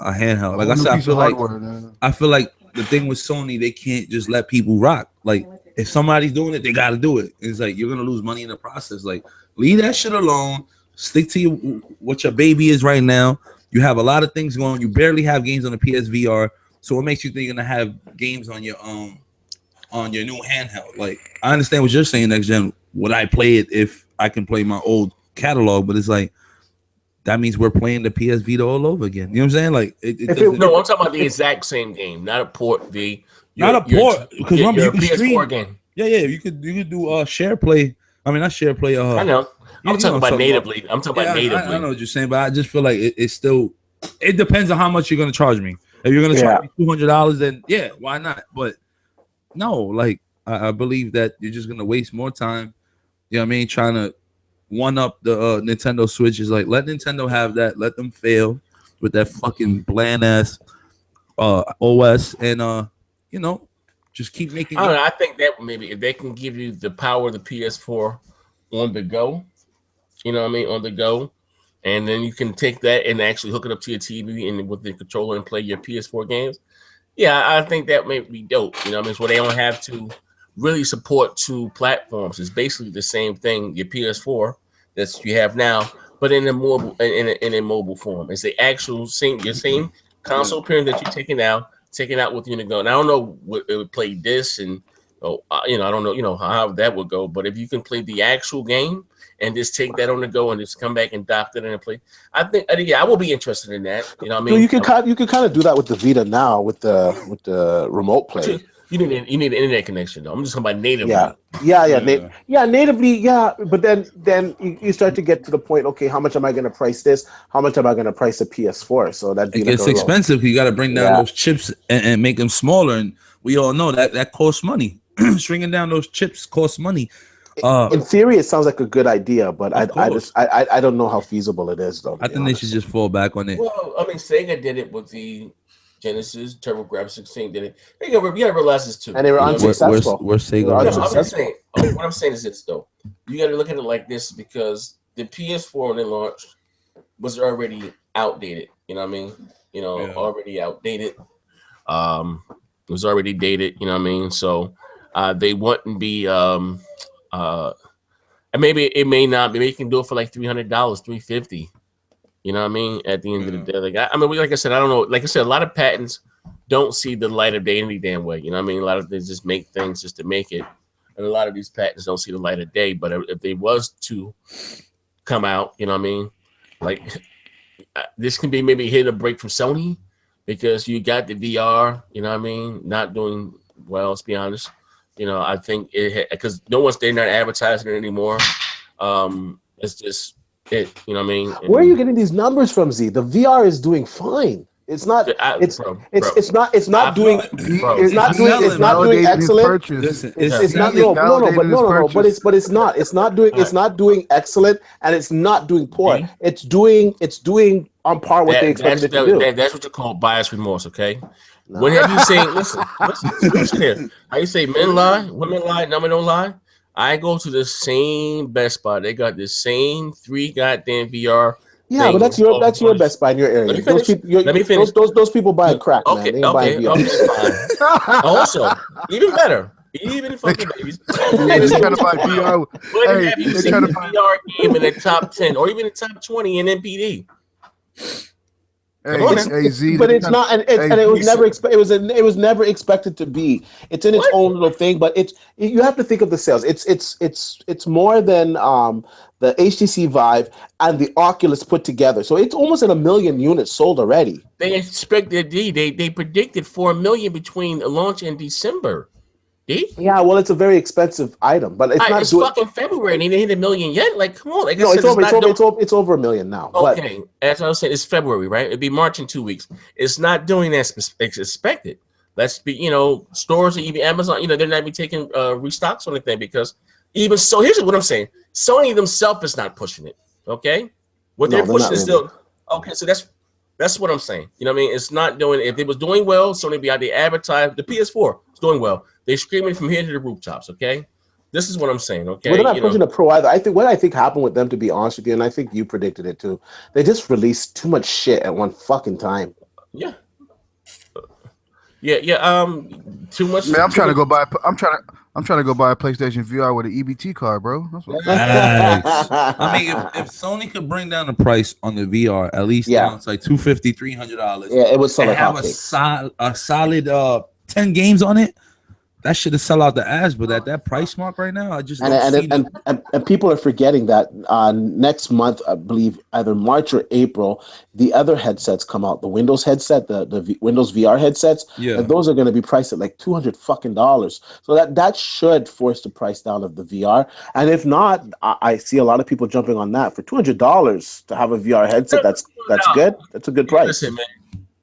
handheld. Like I Whole new said, piece of hardware, man. I feel like the thing with Sony, they can't just let people rock. Like if somebody's doing it, they got to do it. It's like you're gonna lose money in the process. Like leave that shit alone. Stick to what your baby is right now. You have a lot of things going on. You barely have games on the PSVR. So what makes you think you're gonna have games on your new handheld? Like I understand what you're saying, next gen. Would I play it if I can play my old catalog? But it's like that means we're playing the PS Vita all over again. You know what I'm saying? Like No, I'm talking about the exact same game, not a port. Not a port, because remember you can PS4 stream. game. Yeah, you could do share play. I mean, not share play. I know. I'm talking about natively. I'm talking about natively. I know what you're saying, but I just feel like it's still. It depends on how much you're gonna charge me. If you're gonna charge me $200, then yeah, why not? But no, like I believe that you're just gonna waste more time. You know what I mean? Trying to one up the Nintendo Switch is like let Nintendo have that. Let them fail with that fucking bland ass OS, and just keep making. I don't know. I think that maybe if they can give you the power of the PS4 on the go, you know what I mean, on the go, and then you can take that and actually hook it up to your TV and with the controller and play your PS4 games. Yeah, I think that may be dope. You know what I mean? So they don't have to really support two platforms. It's basically the same thing, your PS4 that you have now, but in a mobile in a mobile form. It's the actual same console parent that you're taking out with you to go. And I don't know what it would play this and I don't know, how that would go. But if you can play the actual game and just take that on the go and just come back and dock it in and play, I think I will be interested in that. You know what I mean? So you can kind of do that with the Vita now with the remote play. You need an internet connection though. I'm just talking about natively. Natively, yeah. But then you start to get to the point. Okay, how much am I going to price this? How much am I going to price a PS4? So that it gets expensive because you got to bring down those chips and make them smaller, and we all know that costs money. Stringing down those chips costs money. In theory, it sounds like a good idea, but I don't know how feasible it is though. I think they should just fall back on it. Well, I mean, Sega did it with the Genesis, TurboGrafx 16 did it. You gotta realize this too. And they were unsuccessful. Where's Sega? What I'm saying is this though. You gotta look at it like this because the PS4 when it launched was already outdated. You know what I mean? Already outdated. It was already dated, you know what I mean? So they wouldn't be and maybe it may not be. Maybe you can do it for like $300, $350. You know what I mean? At the end of the day, like I said, I don't know. Like I said, a lot of patents don't see the light of day any damn way. You know what I mean? A lot of them just make things just to make it, and a lot of these patents don't see the light of day. But if they was to come out, you know what I mean? Like this can be maybe hit a break from Sony because you got the VR. You know what I mean? Not doing well. Let's be honest. I think because they're not advertising it anymore. It's just. You know what I mean? Where are you getting these numbers from, Z? The VR is doing fine. It's not. It's not doing excellent. It's not. No. But it's not. It's not doing. It's not doing excellent, and it's not doing poor. Mm-hmm. It's doing on par what they expected to do. That's what you call bias remorse. Okay. No. When have you seen? Listen here. How you say men lie, women lie, number don't lie. I go to the same Best Buy. They got the same 3 goddamn VR. Yeah, but that's your Best Buy in your area. Let me finish. Those people buy crack, man. They buy VR. Fine. Also, even better. Even fucking babies. They're trying to buy VR. When have you seen a VR game in the top 10 or even the top 20 in NPD? But it's not, and it was never it was never expected to be. It's in its own little thing, but you have to think of the sales. It's more than the HTC Vive and the Oculus put together. So it's almost at 1 million units sold already. They expected they predicted 4 million between the launch and December. Yeah, well, it's a very expensive item, but it's not It's doing. fucking February and he didn't hit $1 million yet. Like, come on. Like I No, said, it's over. not doing- It's over $1 million now. But Okay, as I was saying, it's February, right? It'd be March in 2 weeks. It's not doing as expected. Let's be, stores or even Amazon, they're not be taking restocks or anything because even so. Here's what I'm saying: Sony themselves is not pushing it. Okay, what No, they're they're pushing not is really. still okay. So that's what I'm saying. You know what I mean? It's not doing. If it was doing well, Sony would be out there advertising. The PS4 is doing well. They're screaming from here to the rooftops. Okay, this is what I'm saying. Okay, Well, they're not pushing the Pro either. What I think happened with them, to be honest with you, and I think you predicted it too. They just released too much shit at one fucking time. Yeah. Too much. Man, I'm trying to go buy a PlayStation VR with an EBT card, bro. That's what Nice. I mean, if Sony could bring down the price on the VR, at least down to like $250, $300. Yeah, it would sell like have hotcakes. a solid 10 games on it. That should have sell out the ass, but at that price mark right now, I just don't see and people are forgetting that next month, I believe either March or April, the other headsets come out. The Windows headset, the Windows VR headsets, and those are going to be priced at like $200 fucking dollars. So that should force the price down of the VR. And if not, I see a lot of people jumping on that for $200 to have a VR headset. That's good. That's a good price. Listen, man,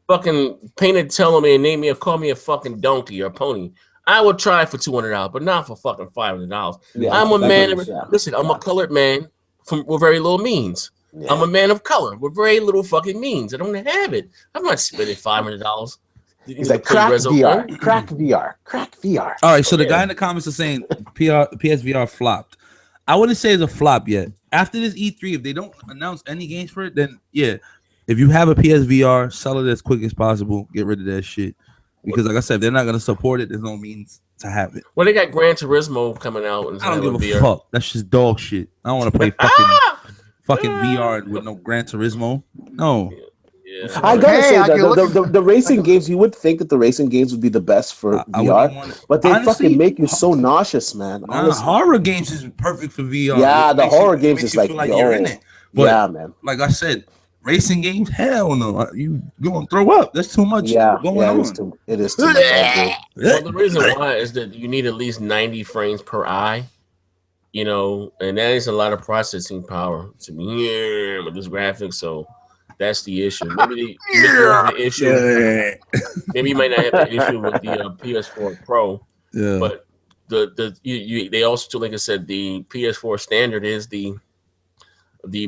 fucking painted telling me and name me or call me a fucking donkey or a pony. I would try it for $200, but not for fucking $500. Yeah, I'm a man. listen, I'm a colored man with very little means. Yeah. I'm a man of color with very little fucking means. I don't have it. I'm not spending $500. He's like crack VR, crack VR, crack VR. All right, so the guy in the comments is saying PSVR flopped. I wouldn't say it's a flop yet. After this E3, if they don't announce any games for it, then yeah. If you have a PSVR, sell it as quick as possible. Get rid of that shit. Because like I said, if they're not gonna support it, there's no means to have it. Well, they got Gran Turismo coming out. And I don't give a VR. fuck. That's just dog shit. I don't want to play fucking VR with no Gran Turismo. No. Yeah. I gotta say that the racing games, you would think that the racing games would be the best for VR, but they fucking make you so nauseous, man. Horror games is perfect for VR. Yeah, the horror games is like you're in it. But yeah, man. Like I said, racing games, hell no. You gonna throw up. That's too much going on. It is too much. Well, the reason why is that you need at least 90 frames per eye, and that is a lot of processing power to me with this graphics. So that's the issue. Maybe you have the issue. Maybe you might not have the issue with the PS4 Pro. Yeah. But they also, like I said, the PS4 standard is the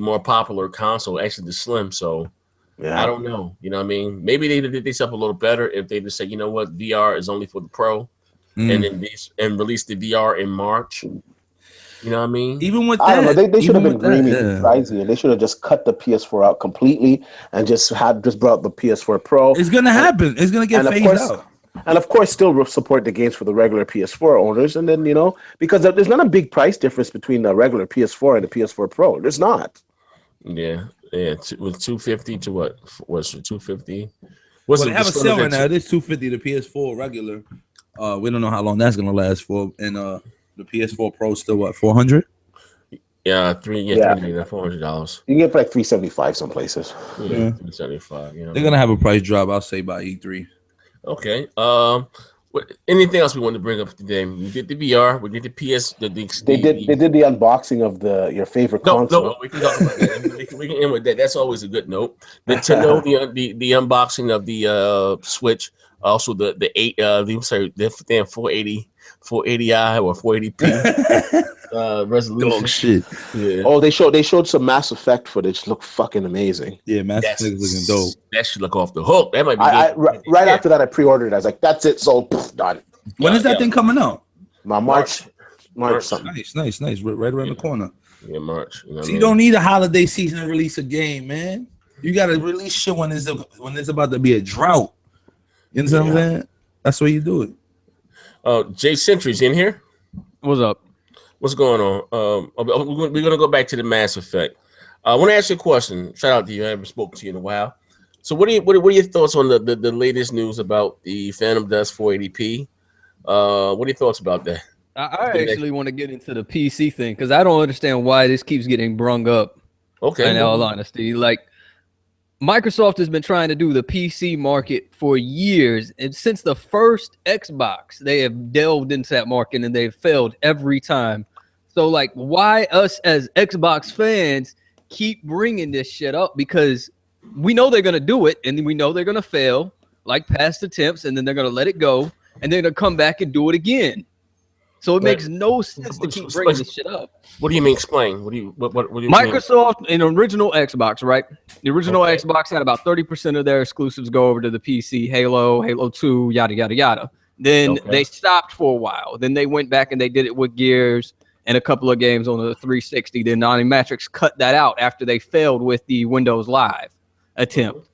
more popular console, actually the Slim. So I don't know. You know what I mean? Maybe they did themselves a little better if they just say, you know what, VR is only for the Pro, and then release the VR in March. You know what I mean? Even with that, I don't know. They should have been dreamy and pricey, and they should have just cut the PS4 out completely and just brought the PS4 Pro. It's gonna happen. It's gonna get phased out. And of course, still support the games for the regular PS4 owners. And then, because there's not a big price difference between the regular PS4 and the PS4 Pro. There's not. Yeah. With 250 to what? What's it, 250? Well, they have a sale right now. It is 250 the PS4 regular. We don't know how long that's gonna last for. And the PS4 Pro is still what, 400? Yeah, $400. You can get for like $375 some places. Yeah, $375. They're gonna have a price drop, I'll say, by E3. Okay. Anything else we want to bring up today? We did the VR. We did the PS. They did the unboxing of your favorite console. No, we can talk about that. we can end with that. That's always a good note. Nintendo, the unboxing of the Switch. Also the 480i or 480p resolution. Dog shit. Yeah. Oh, they showed some Mass Effect footage. Looked fucking amazing. Yeah, Mass Effect looking dope. That should look off the hook. That might be right after that I pre-ordered it. I was like, that's it, sold, done. When is that thing coming out? March something. Nice. Right around the corner. Yeah, March. You don't need a holiday season to release a game, man. You gotta release shit when it's about to be a drought. You know what I'm saying? That's why you do it. Jay Sentry's in here. What's up? What's going on? We're gonna go back to the Mass Effect. I want to ask you a question. Shout out to you. I haven't spoken to you in a while. So, what are your thoughts on the latest news about the Phantom Dust 480p? What are your thoughts about that? I actually want to get into the PC thing because I don't understand why this keeps getting brung up. Okay. In all honesty, like Microsoft has been trying to do the PC market for years, and since the first Xbox, they have delved into that market and they've failed every time. So, like, why us as Xbox fans keep bringing this shit up? Because we know they're gonna do it, and we know they're gonna fail, like past attempts, and then they're gonna let it go, and they're gonna come back and do it again. So it makes no sense to keep bringing this shit up. What do you mean? Explain. What do you mean? Microsoft and original Xbox, right? The original Xbox had about 30% of their exclusives go over to the PC, Halo, Halo 2, yada, yada, yada. Then they stopped for a while. Then they went back and they did it with Gears and a couple of games on the 360. Then Animatrix cut that out after they failed with the Windows Live attempt.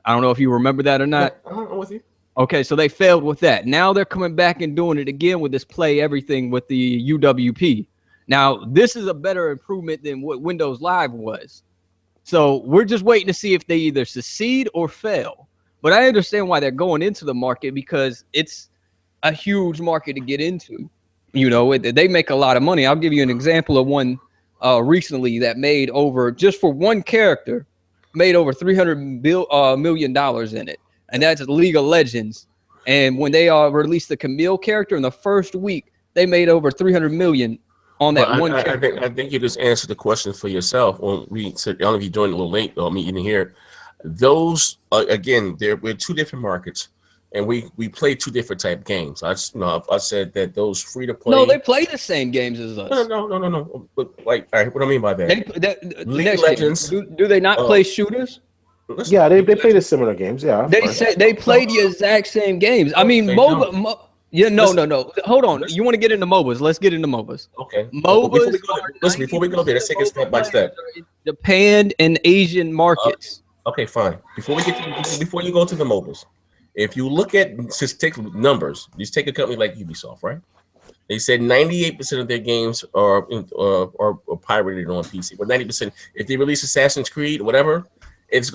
I don't know if you remember that or not. I'm with you. Okay, so they failed with that. Now they're coming back and doing it again with this Play Everything with the UWP. Now, this is a better improvement than what Windows Live was. So we're just waiting to see if they either succeed or fail. But I understand why they're going into the market, because it's a huge market to get into. You know, they make a lot of money. I'll give you an example of one recently that made over, just for one character, made over $300 million in it. And that's League of Legends. And when they released the Camille character in the first week, they made over 300 million on that one character. I think you just answered the question for yourself when we said, I don't know if you joined a little late, though, me in here. Those, again, we're two different markets, and we play two different type games. I said that those free to play. No, they play the same games as us. No. But, like, all right, what do I mean by that? League of Legends. Do they not play shooters? Yeah, they play the similar games. Yeah, they say they play the exact same games. I mean, MOBA. Yeah, no. Hold on. You want to get into MOBAs? Let's get into MOBAs. Okay. MOBAs. Before we go there, let's take it step by step. Japan and Asian markets. Okay, fine. Before you go to the MOBAs, if you look at, just take numbers. Just take a company like Ubisoft, right? They said 98% of their games are pirated on PC. But 90%, if they release Assassin's Creed, whatever, it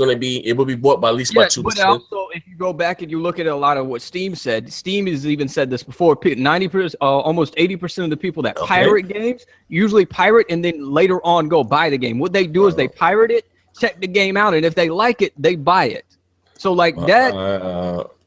will be bought by at least by 2%. But also, if you go back and you look at a lot of what Steam said, Steam has even said this before. 90%, almost 80% of the people that pirate games usually pirate and then later on go buy the game. What they do is they pirate it, check the game out, and if they like it, they buy it. So like that.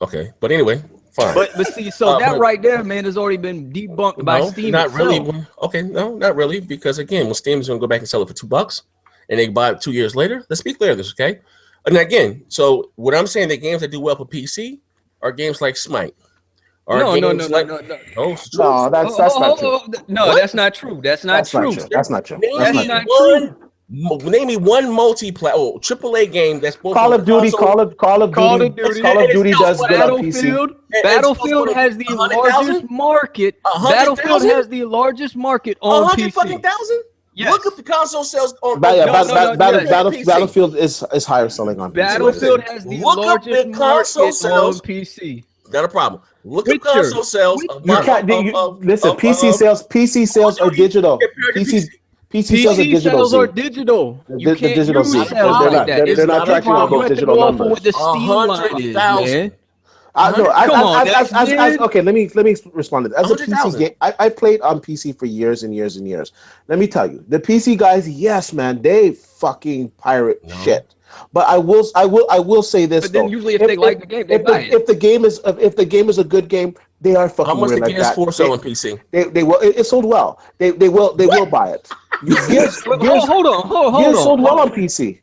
Okay, but anyway, fine. But see, so that right there, man, has already been debunked by Steam. Not itself. really. Okay, no, not really, because again, when Steam is going to go back and sell it for $2. And they buy it 2 years later. Let's be clear on this, okay? And again, so what I'm saying, the games that do well for PC are games like Smite. No, that's not true. No, that's not true. That's not true. That's not true. Name me one multiplayer, AAA game that's both Call of Duty. Call of Duty does good on PC. Battlefield has the largest market. Battlefield has the largest market on PC. 100,000? Yes. Look up the console sales on Battlefield is higher selling on PC. Battlefield has the largest market on PC. Not a problem. Look at console sales. Listen, PC sales are digital. PC sales are digital. You can't digital use sales like that. They're not tracking all those digital numbers. What the Steam line is, man. Okay, let me respond to that. As a PC game, I played on PC for years and years and years. Let me tell you, the PC guys, yes, man, they fucking pirate shit. But I will say this. But then usually, if they like the game, they buy it. If the game is a good game, they are fucking. How much the PS4 sell on PC? They will. It sold well. They will buy it. Hold on. Gears sold well on PC.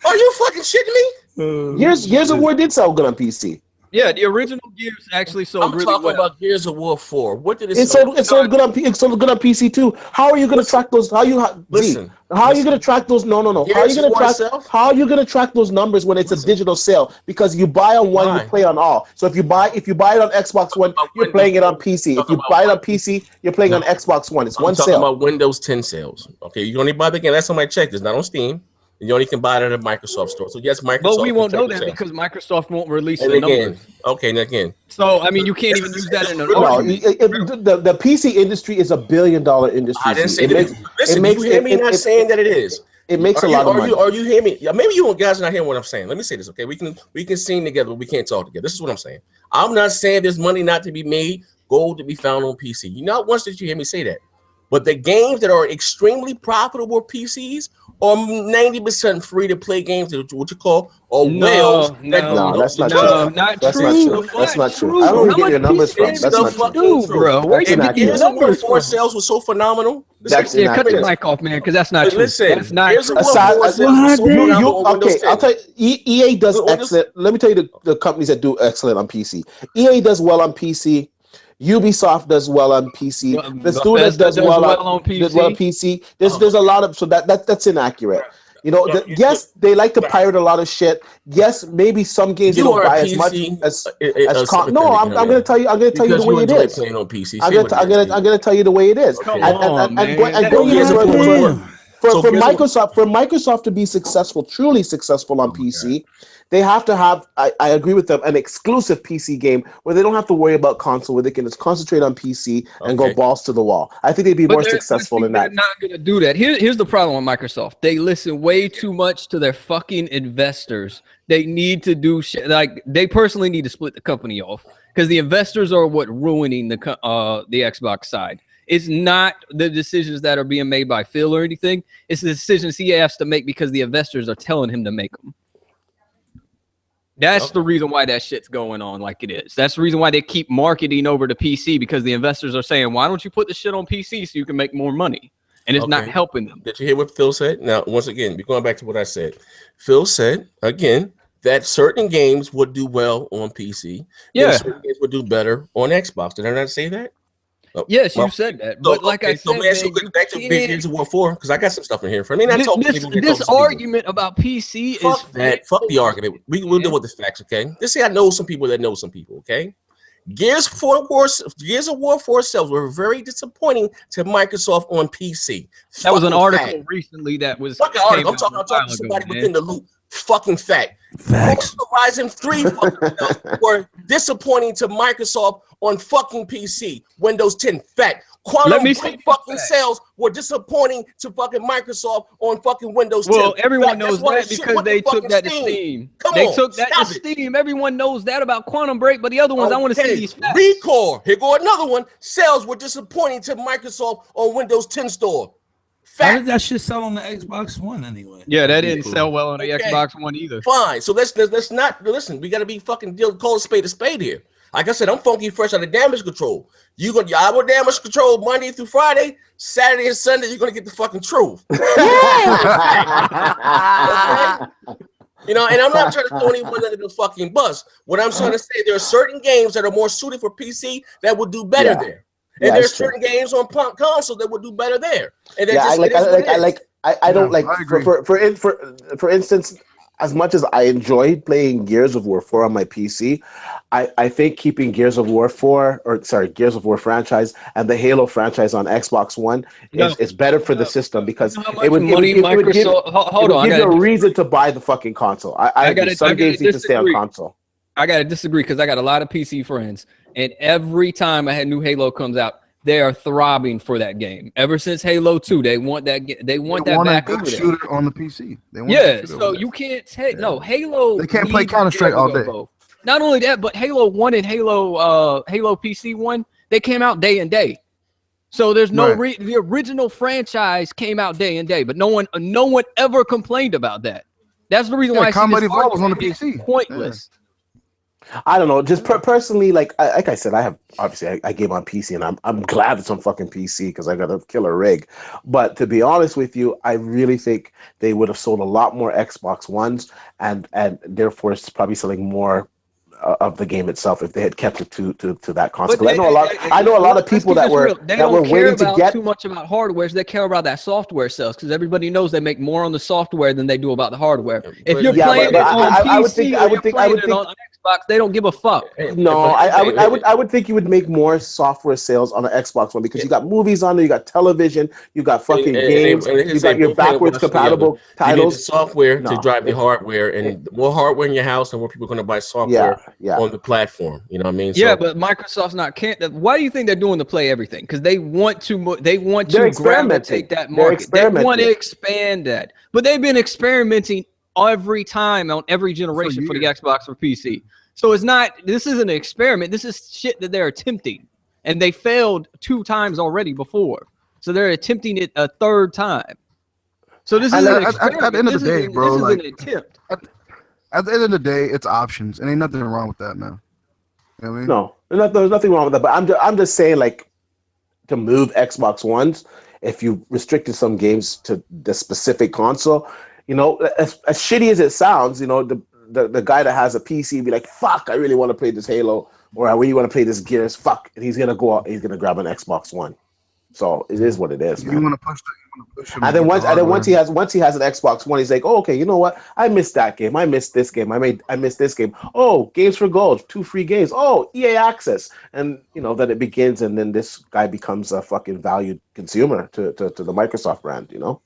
Are you fucking shitting me? Gears of War did sell good on PC. Yeah, the original Gears actually sold really well. I'm talking about Gears of War 4. What did it sell? It sold good on PC too. How are you going to track those? How are you going to track those? No. How are you going to track those numbers when it's a digital sale? Because you buy on one, you play on all. So if you buy it on Xbox One, you're playing it on PC. If you buy it on PC, you're playing on Xbox One. It's one sale. I'm talking about Windows 10 sales. Okay, you only buy the game. That's on my check. It's not on Steam. And you only can buy it at a Microsoft store. So yes, Microsoft. But we won't know that because Microsoft won't release the numbers. Okay, and again. So I mean, you can't even use that in an argument. The PC industry is $1 billion industry. I didn't say that. Listen, you hear me not saying that it is. It makes a lot of money. Are you hearing me? Maybe you guys are not hearing what I'm saying. Let me say this, okay? We can sing together, but we can't talk together. This is what I'm saying. I'm not saying there's money not to be made, gold to be found on PC. Not once did you hear me say that. But the games that are extremely profitable PCs are 90% free to play games that what you call or whales. No, that's not no, true. not That's true. not true. That's not true. I don't know where you get your numbers from. That's not true. Dude, bro, where That's you get inaccurate. your Gears of War numbers 4 from? sales was so phenomenal. That's Yeah, cut the inaccurate. mic off, man, because that's not true. Listen, That's not Gears true. of War Aside, 4 sales was so phenomenal on Windows okay, 10. I'll tell you, EA does On Windows- excellent. Let me tell you the companies that do excellent on PC. EA does well on PC. Ubisoft does well on PC. Well, The student Bethesda does well on PC. Does well on PC. There's a lot of that's inaccurate. You know, yes, they like to pirate a lot of shit. Yes, maybe some games they You don't are a buy as much PC. as sympathetic no. I'm man. going to tell you. I'm going to tell you Because the way it enjoy is. playing on PC. I'm Say what it is, going to tell you the way it is. Okay. And going Gears of War. for So Gears of- Microsoft to be successful, truly successful on PC, they have to have, I agree with them, an exclusive PC game where they don't have to worry about console, where they can just concentrate on PC and go Okay. balls to the wall. I think they'd be more successful in that. They're not going to do that. Here's the problem with Microsoft. They listen way too much to their fucking investors. They need to do shit. Like, they personally need to split the company off because the investors are what ruining the Xbox side. It's not the decisions that are being made by Phil or anything. It's the decisions he has to make because the investors are telling him to make them. That's the reason why that shit's going on like it is. That's the reason why they keep marketing over to PC because the investors are saying, why don't you put the shit on PC so you can make more money? And it's not Okay. helping them. Did you hear what Phil said? Now, once again, we're going back to what I said. Phil said, again, that certain games would do well on PC. Yeah. And certain games would do better on Xbox. Did I not say that? Oh, Yes, well, you said that. So, But like I said, so man, so man, back to you Big can't- Gears of War 4, because I got some stuff in here for me. Not talking this argument about PC is Fuck that. Fuck the argument. We'll deal with the facts, okay? Just say I know some people that know some people, okay? Gears of War 4 sales were very disappointing to Microsoft on PC. that was an Fucking article fact. recently that was. Fucking came article. I'm out talking a to while somebody ago, within the loop. Fucking fact. Facts. Horizon 3 fucking sales were disappointing to Microsoft on fucking PC. Windows 10 fact. Let Quantum me Break see fucking that. sales were disappointing to fucking Microsoft on fucking Windows 10. Well, everyone Fact, that's knows why that shit because went they to took fucking that to Steam. Come They on, took that to stop it. Steam. Everyone knows that about Quantum Break, but the other ones, I want to see Okay, these facts. Recore. Here go another one. Sales were disappointing to Microsoft on Windows 10 store. How Fact. did that shit sell on the Xbox One anyway? Yeah, that didn't sell well on the Okay. Xbox One either. Fine. So let's not listen. We got to be fucking call a spade here. Like I said, I'm funky fresh out of damage control. I will damage control Monday through Friday, Saturday and Sunday. You're gonna get the fucking truth. Okay? You know, and I'm not trying to throw anyone under the fucking bus. What I'm trying to say, there are certain games that are more suited for PC that would do better Yeah. there, Yeah, and there's it's true. certain games on console that would do better there. And that Yeah, just, I it is what it is. don't Yeah, like I agree. for instance, as much as I enjoyed playing Gears of War 4 on my PC, I think keeping Gears of War franchise and the Halo franchise on Xbox One is better for the system because You know how it would much money give, it would give, Microsoft. Hold it would on, give you a reason to buy the fucking console. I agree. gotta- Some I gotta games need to stay on disagree. console. I gotta disagree because I got a lot of PC friends, and every time a new Halo comes out, they are throbbing for that game. Ever since Halo 2, they want that. They want that want a back good over there. shooter on the PC. They want a Yeah, good shooter so over you can't take no Halo. They can't play needs to Counter-Strike be able all to go day. both. Not only that, but Halo 1 and Halo PC 1, they came out day and day. So there's no Right. the original franchise came out day and day, but no one ever complained about that. That's the reason Yeah, why I see Combat this Evolved was on the argument is PC. pointless. I don't know. Just personally, like I said, I game on PC, and I'm glad it's on fucking PC because I got a killer rig. But to be honest with you, I really think they would have sold a lot more Xbox Ones, and therefore it's probably selling more of the game itself if they had kept it to that console. 'Cause I know a lot of people that were waiting to get too much about hardware. So they care about that software sales because everybody knows they make more on the software than they do about the hardware. If you're Yeah, playing but it on PC I would think on Xbox, they don't give a fuck. No, I would think you would make more software sales on an Xbox One because you got movies on there, you got television, you got fucking games, you got your backwards compatible You need the titles. software No. to drive the hardware, and the more hardware in your house, the more people are going to buy software Yeah. on the platform. You know what I mean? Yeah, So- but Microsoft's not can't. Why do you think they're doing to play everything? Because they want to. They want They're to experimenting. gravitate that They're market. They want to experimenting. expand that, but they've been experimenting every time on every generation for the Xbox or PC. So it's not. This isn't an experiment. This is shit that they're attempting, and they failed 2 times already before. So they're attempting it a third time. So this is And an at the experiment. end of the This day, isn't- bro, this is like- an attempt. At the end of the day, it's options, and ain't nothing wrong with that, man. You know what I mean? No, there's nothing wrong with that. But I'm just saying, like, to move Xbox Ones, if you restricted some games to the specific console, you know, as shitty as it sounds, you know, the guy that has a PC be like, fuck, I really want to play this Halo, or I really want to play this Gears, fuck, and he's gonna go out, he's gonna grab an Xbox One. So it is what it is, You man. want to push him And to then get the once he has an Xbox One, he's like, oh, okay, you know what? I missed that game. I missed this game. I missed this game. Oh, games for gold, 2 free games. Oh, EA Access, and you know then it begins, and then this guy becomes a fucking valued consumer to the Microsoft brand. You know.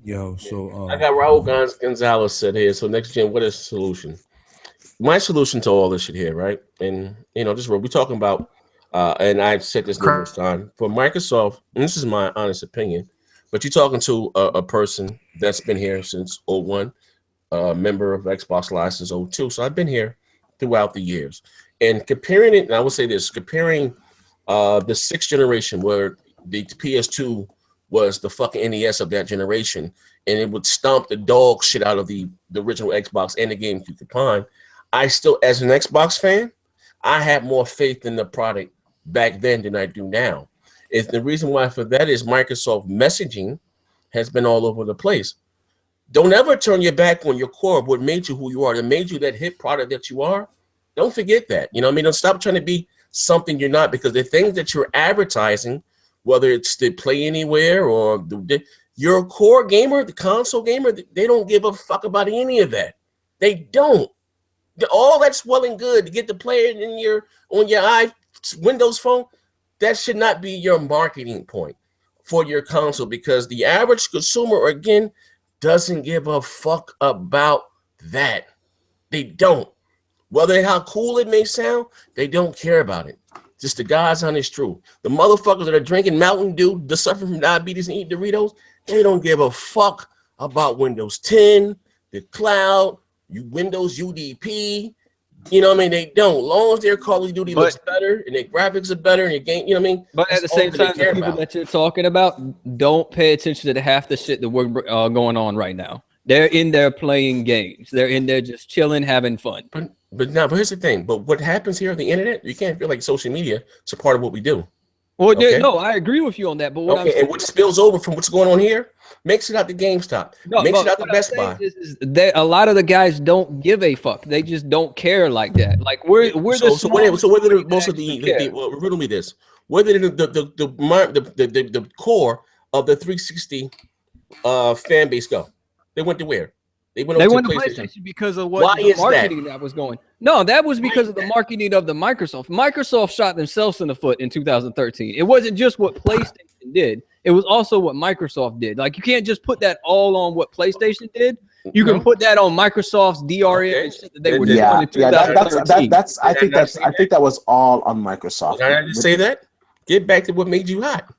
Yo, so I got Raul Gonzalez said here. So next gen, what is the solution? My solution to all this shit here, right? And you know, just we're talking about, and I've said this numerous times for Microsoft. And this is my honest opinion, but you're talking to a person that's been here since 01, a member of Xbox Live since 02. So I've been here throughout the years, and comparing it. And I will say this: comparing the sixth generation, where the PS2 was the fucking NES of that generation, and it would stomp the dog shit out of the original Xbox and the GameCube combined. I still, as an Xbox fan, I had more faith in the product back then than I do now. It's the reason why for that is Microsoft messaging has been all over the place. Don't ever turn your back on your core of what made you who you are, that made you that hit product that you are. Don't forget that. You know what I mean? Don't stop trying to be something you're not, because the things that you're advertising, whether it's the Play Anywhere or your core gamer, the console gamer, they don't give a fuck about any of that. They don't. All that's well and good to get the player in on your Windows phone. That should not be your marketing point for your console, because the average consumer, again, doesn't give a fuck about that. They don't. Whether how cool it may sound, they don't care about it. Just the God's honest truth. The motherfuckers that are drinking Mountain Dew, the suffering from diabetes and eating Doritos, they don't give a fuck about Windows 10, the cloud, Windows UDP. You know what I mean? They don't. As long as their Call of Duty looks better and their graphics are better and your game, you know what I mean? But at the That's same all that they time, the care people about. that you're talking about don't pay attention to half the shit that we're going on right now. They're in there playing games. They're in there just chilling, having fun. But here's the thing. But what happens here on the internet, you can't feel like social media is a part of what we do. Well, Okay. no, I agree with you on that. But what I'm Okay, saying, and what spills over from what's going on here makes it out to GameStop, makes it out to Best Buy. is that a lot of the guys don't give a fuck. They just don't care like that. Like we're So the whether small most of that the actually well, riddle me this, whether the core of the 360 fan base go, they went to where? They went They over went to to PlayStation. PlayStation because of what Why the is that? marketing that was going. No, that was because of the marketing of the Microsoft. Microsoft shot themselves in the foot in 2013. It wasn't just what PlayStation did. It was also what Microsoft did. Like you can't just put that all on what PlayStation did. You can put that on Microsoft's DRM and shit that they were doing Yeah, in 2013. that's. I think that was all on Microsoft. Did I just say that? Get back to what made you hot.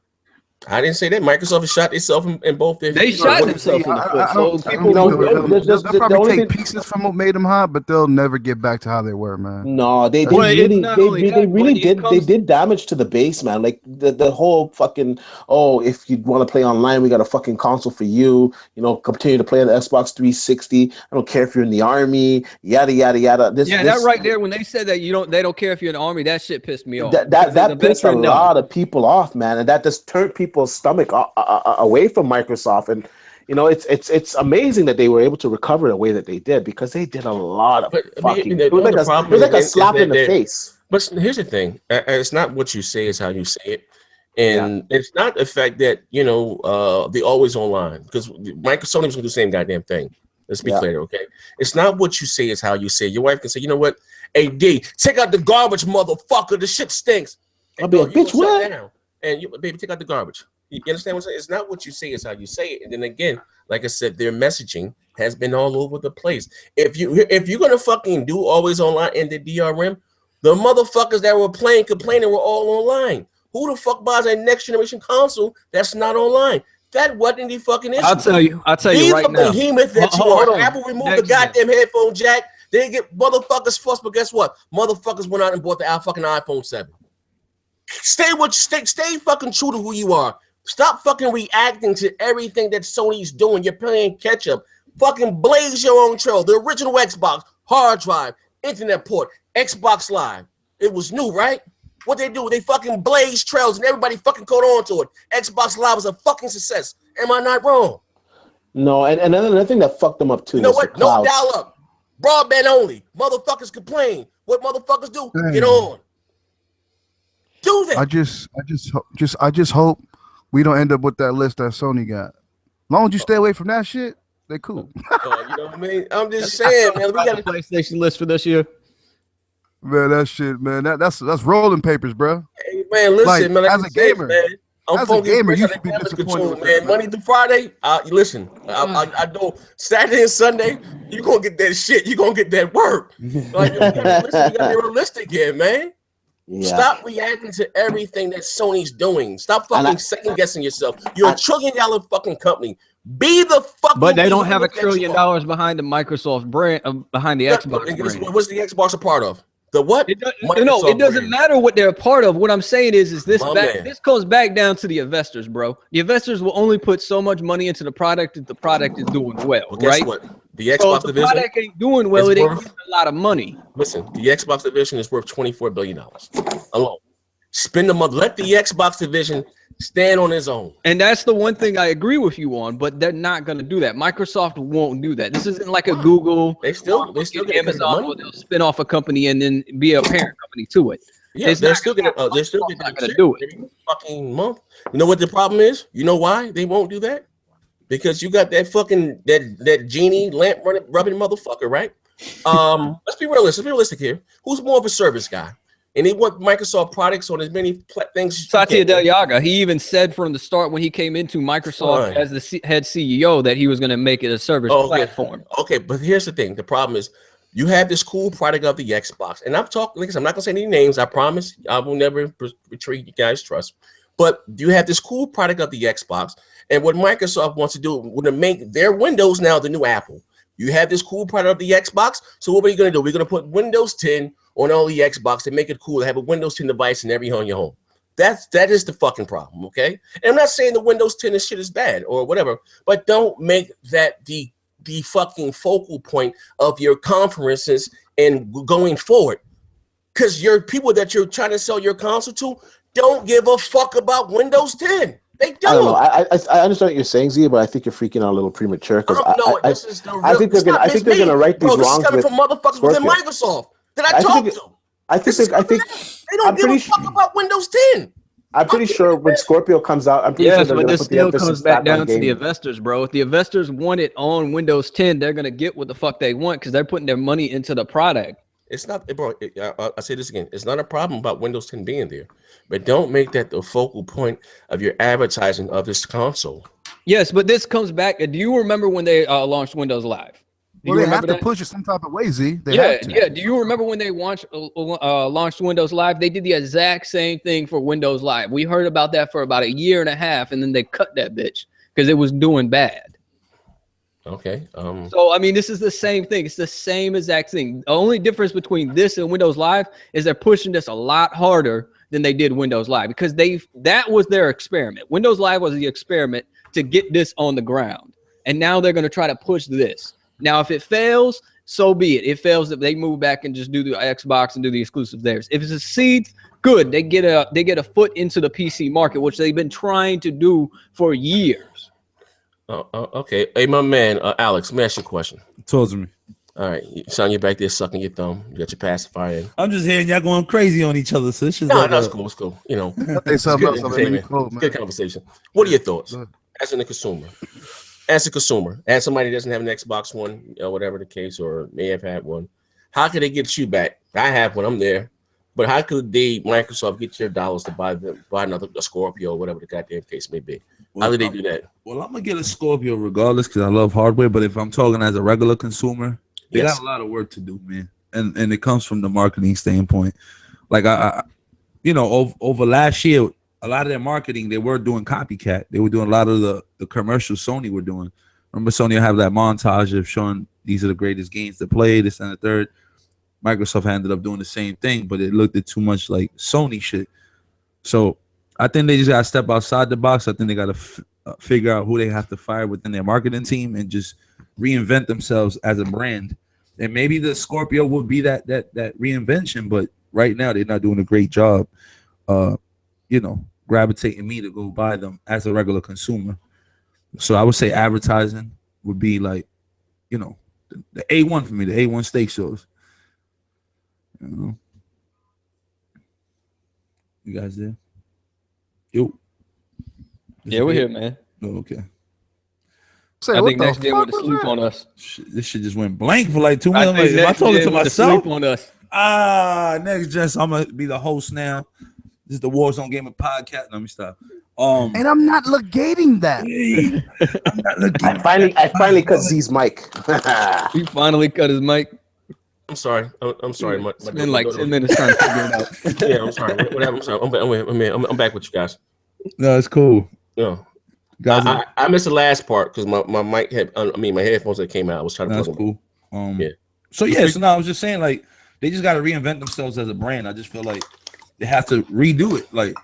I didn't say that. Microsoft has shot itself in both their. They shot themselves in the foot. So people know, They'll the probably only take thing- pieces from what made them hot, but they'll never get back to how they were, man. No, they Well, it's really not only that, but it they comes- did damage to the base, man. Like the whole fucking if you want to play online, we got a fucking console for you. You know, continue to play on the Xbox 360. I don't care if you're in the army, yada yada yada. that right there, when they said that they don't care if you're in the army, that shit pissed me off. That Because as pissed a veteran, no. lot of people off, man, and that just turned people's stomach away from Microsoft. And you know, it's amazing that they were able to recover the way that they did, because they did a lot of But, I mean, fucking. the It was other problem like a is slap that in the they're- face. But here's the thing: it's not what you say; it's how you say it, and it's not the fact that they're always online, because Microsoft is gonna do the same goddamn thing. Let's be clear, okay? It's not what you say; it's how you say it. Your wife can say, "You know what? Hey D, take out the garbage, motherfucker. The shit stinks." I'll be like, "Bitch, what?" Down. And baby, take out the garbage. You understand what I'm saying? It's not what you say; it's how you say it. And then again, like I said, their messaging has been all over the place. If you're gonna fucking do always online in the DRM, the motherfuckers that were complaining were all online. Who the fuck buys a next generation console that's not online? That wasn't the fucking issue. I'll tell you These right are now. behemoth that you Hold are. on. Apple removed the Next gen. goddamn headphone jack. They get motherfuckers fussed, but guess what? Motherfuckers went out and bought the fucking iPhone 7. Stay fucking true to who you are. Stop fucking reacting to everything that Sony's doing. You're playing catch up. Fucking blaze your own trail. The original Xbox, hard drive, internet port, Xbox Live. It was new, right? What they do? They fucking blaze trails and everybody fucking caught on to it. Xbox Live was a fucking success. Am I not wrong? No, and another thing that fucked them up too. You know was what? the No cloud. dial up. Broadband only. Motherfuckers complain. What motherfuckers do? Dang. Get on. Do that. I just hope we don't end up with that list that Sony got. As long as you stay away from that shit, they cool. You know what I mean? I'm just saying, man. We got the PlayStation list for this year. Man, that shit, man. That's rolling papers, bro. Hey, man, listen, Like, man. as I a said, gamer, man, I'm as a focused gamer, you on should be damage disappointed control, with man. that, Monday through Friday, listen. I do Saturday and Sunday. You gonna get that shit. You gonna get that work. Like, you gotta be realistic here, man. Yeah. Stop reacting to everything that Sony's doing. Stop fucking second guessing yourself. You're a $1 trillion fucking company. Be the fucking. But they don't have $1 that you trillion are. behind the Microsoft brand, behind the Xbox And guess brand. what? What's the Xbox a part of? The what? No, it Microsoft doesn't brand. matter what they're a part of. What I'm saying is this My man. this goes back down to the investors, bro. The investors will only put so much money into the product if the product is doing well, Well, guess right? what? The So Xbox if the division. product ain't doing well, is it ain't worth- getting a lot of money. Listen, the Xbox division is worth $24 billion alone. Spend the money. Let the Xbox division stand on its own. And that's the one thing I agree with you on, but they're not going to do that. Microsoft won't do that. This isn't like a Google, They still get Amazon, money. where they'll spin off a company and then be a parent company to it. Yeah, It's they're not still gonna getting. They're still Microsoft's getting not gonna shit do it. every fucking month. You know what the problem is? You know why they won't do that? Because you got that fucking that genie lamp rubbing motherfucker, right? Let's be realistic. Let's be realistic here. Who's more of a service guy? And they want Microsoft products on as many things. as you Satya can. Delyaga, he even said from the start when he came into Microsoft Fine. as the head CEO that he was going to make it a service Oh, okay. platform. Okay, but here's the thing. The problem is you have this cool product of the Xbox, and I'm talking. Like I said, I'm not gonna say any names. I promise. I will never betray you guys' trust. But you have this cool product of the Xbox, and what Microsoft wants to do would to make their Windows now the new Apple. You have this cool product of the Xbox. So what are you gonna do? We're gonna put Windows 10 on all the Xbox and make it cool to have a Windows 10 device in every home in your home. That is the fucking problem. Okay, and I'm not saying the Windows 10 and shit is bad or whatever, but don't make that the fucking focal point of your conferences and going forward, because your people that you're trying to sell your console to don't give a fuck about Windows 10. They I don't know. don't. I understand what you're saying, Zia, but I think you're freaking out a little premature because This is the real, I think they're gonna. I think they're gonna right these this wrongs is coming with from motherfuckers within Scorpio. Microsoft that I I talked think to. I think This is I think they don't I'm give a pretty fuck about Windows 10. I'm pretty sure when Scorpio comes out, I'm pretty Yes, sure they're but gonna this put the still emphasis comes back on down to the gaming. investors, bro. If the investors want it on Windows 10, they're going to get what the fuck they want because they're putting their money into the product. It's not, bro. I say this again. It's not a problem about Windows 10 being there, but don't make that the focal point of your advertising of this console. Yes, but this comes back. Do you remember when they launched Windows Live? Do Well, you they have remember to that? push it some type of way, Z. They Yeah, have to. yeah. Do you remember when they launched Windows Live? They did the exact same thing for Windows Live. We heard about that for about a year and a half, and then they cut that bitch because it was doing bad. Okay. So I mean, this is the same thing. It's the same exact thing. The only difference between this and Windows Live is they're pushing this a lot harder than they did Windows Live because that was their experiment. Windows Live was the experiment to get this on the ground, and now they're going to try to push this. Now, if it fails, so be it. It fails if they move back and just do the Xbox and do the exclusive theirs. If it succeeds, good. They get a foot into the PC market, which they've been trying to do for years. Okay. Hey, my man, Alex, let me ask you a question. Told me. All right. You sound you back there sucking your thumb. You got your pacifier in. I'm just hearing y'all going crazy on each other. So this is No, like that's cool. It's cool. You know, Say it's something good else. I'm gonna be entertainment. cold, It's man. good conversation. What are your thoughts Good. as a consumer? As somebody that doesn't have an Xbox One, or whatever the case, or may have had one, how could they get you back? I have one. I'm there. But how could Microsoft get your dollars to buy another Scorpio or whatever the goddamn case may be? How do they do that? Well, I'm gonna get a Scorpio regardless because I love hardware. But if I'm talking as a regular consumer, they Yes. got a lot of work to do, man. And it comes from the marketing standpoint. Like I over last year, a lot of their marketing they were doing copycat. They were doing a lot of the commercials Sony were doing. Remember, Sony will have that montage of showing these are the greatest games to play, this and the third. Microsoft ended up doing the same thing, but it looked at too much like Sony shit. So I think they just got to step outside the box. I think they got to figure out who they have to fire within their marketing team and just reinvent themselves as a brand. And maybe the Scorpio would be that reinvention, but right now they're not doing a great job, gravitating me to go buy them as a regular consumer. So I would say advertising would be like, the A1 for me, the A1 steak shows. You guys there? Yo. Yeah, we're here, man. Oh, okay. Say, I what think the next gen fuck went to was sleep that? on us. This shit just went blank for like 2 I minutes. think Am I next talking gen to went to myself? sleep on us. Next gen. So I'm gonna be the host now. This is the Warzone Gaming Podcast. Let me stop. And I'm not negating that. I'm not looking. I finally cut Z's mic. He finally cut his mic. I'm sorry. I'm sorry. It's been like 10 minutes trying to figure it out. Yeah, I'm sorry. What happened? I'm sorry. I'm back with you guys. No, it's cool. Yeah. Guys, I missed the last part because my mic had, my headphones that came out. I was trying to that's plug them. cool. Yeah. So now I was just saying, like, they just got to reinvent themselves as a brand. I just feel like they have to redo it. Like,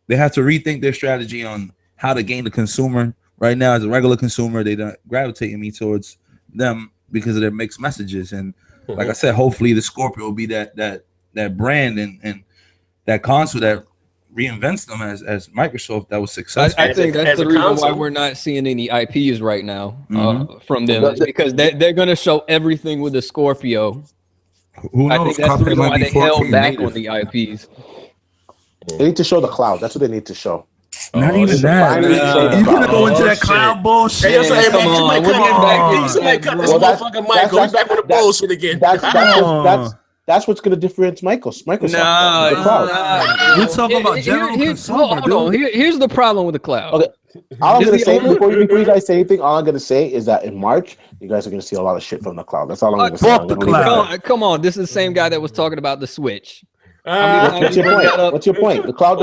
they have to rethink their strategy on how to gain the consumer. Right now, as a regular consumer, they don't gravitate me towards them because of their mixed messages. And like I said, hopefully the Scorpio will be that brand and that console that reinvents them as Microsoft that was successful. I think that's As the a reason why console. we're not seeing any IPs right now Mhm. from them. It's because they're going to show everything with the Scorpio. Who knows? I think that's the Cuphead reason might why be they held 4K back native. on the IPs. They need to show the cloud. That's what they need to show. Not Oh, even this that. finally show the You gonna cloud. go into Oh, that shit. cloud bullshit? Hey, I'm sorry, Come man. on, Somebody we're cut getting back this. into Somebody that, cut bro. this Well, that's- motherfucker Michael. He's back with the that's- bullshit again. That's what's going to differentiate Microsoft. Nah, the cloud. We're talking about general consumer, hold on. Here's the problem with the cloud. Okay. All I'm Is going the to say only- before you guys say anything, all I'm going to say is that in March, you guys are going to see a lot of shit from the cloud. That's all I'm going to say. Fuck I'm the gonna leave it cloud. there. Come on. This is the same guy that was talking about the Switch. What's your point? What's your point? The cloud's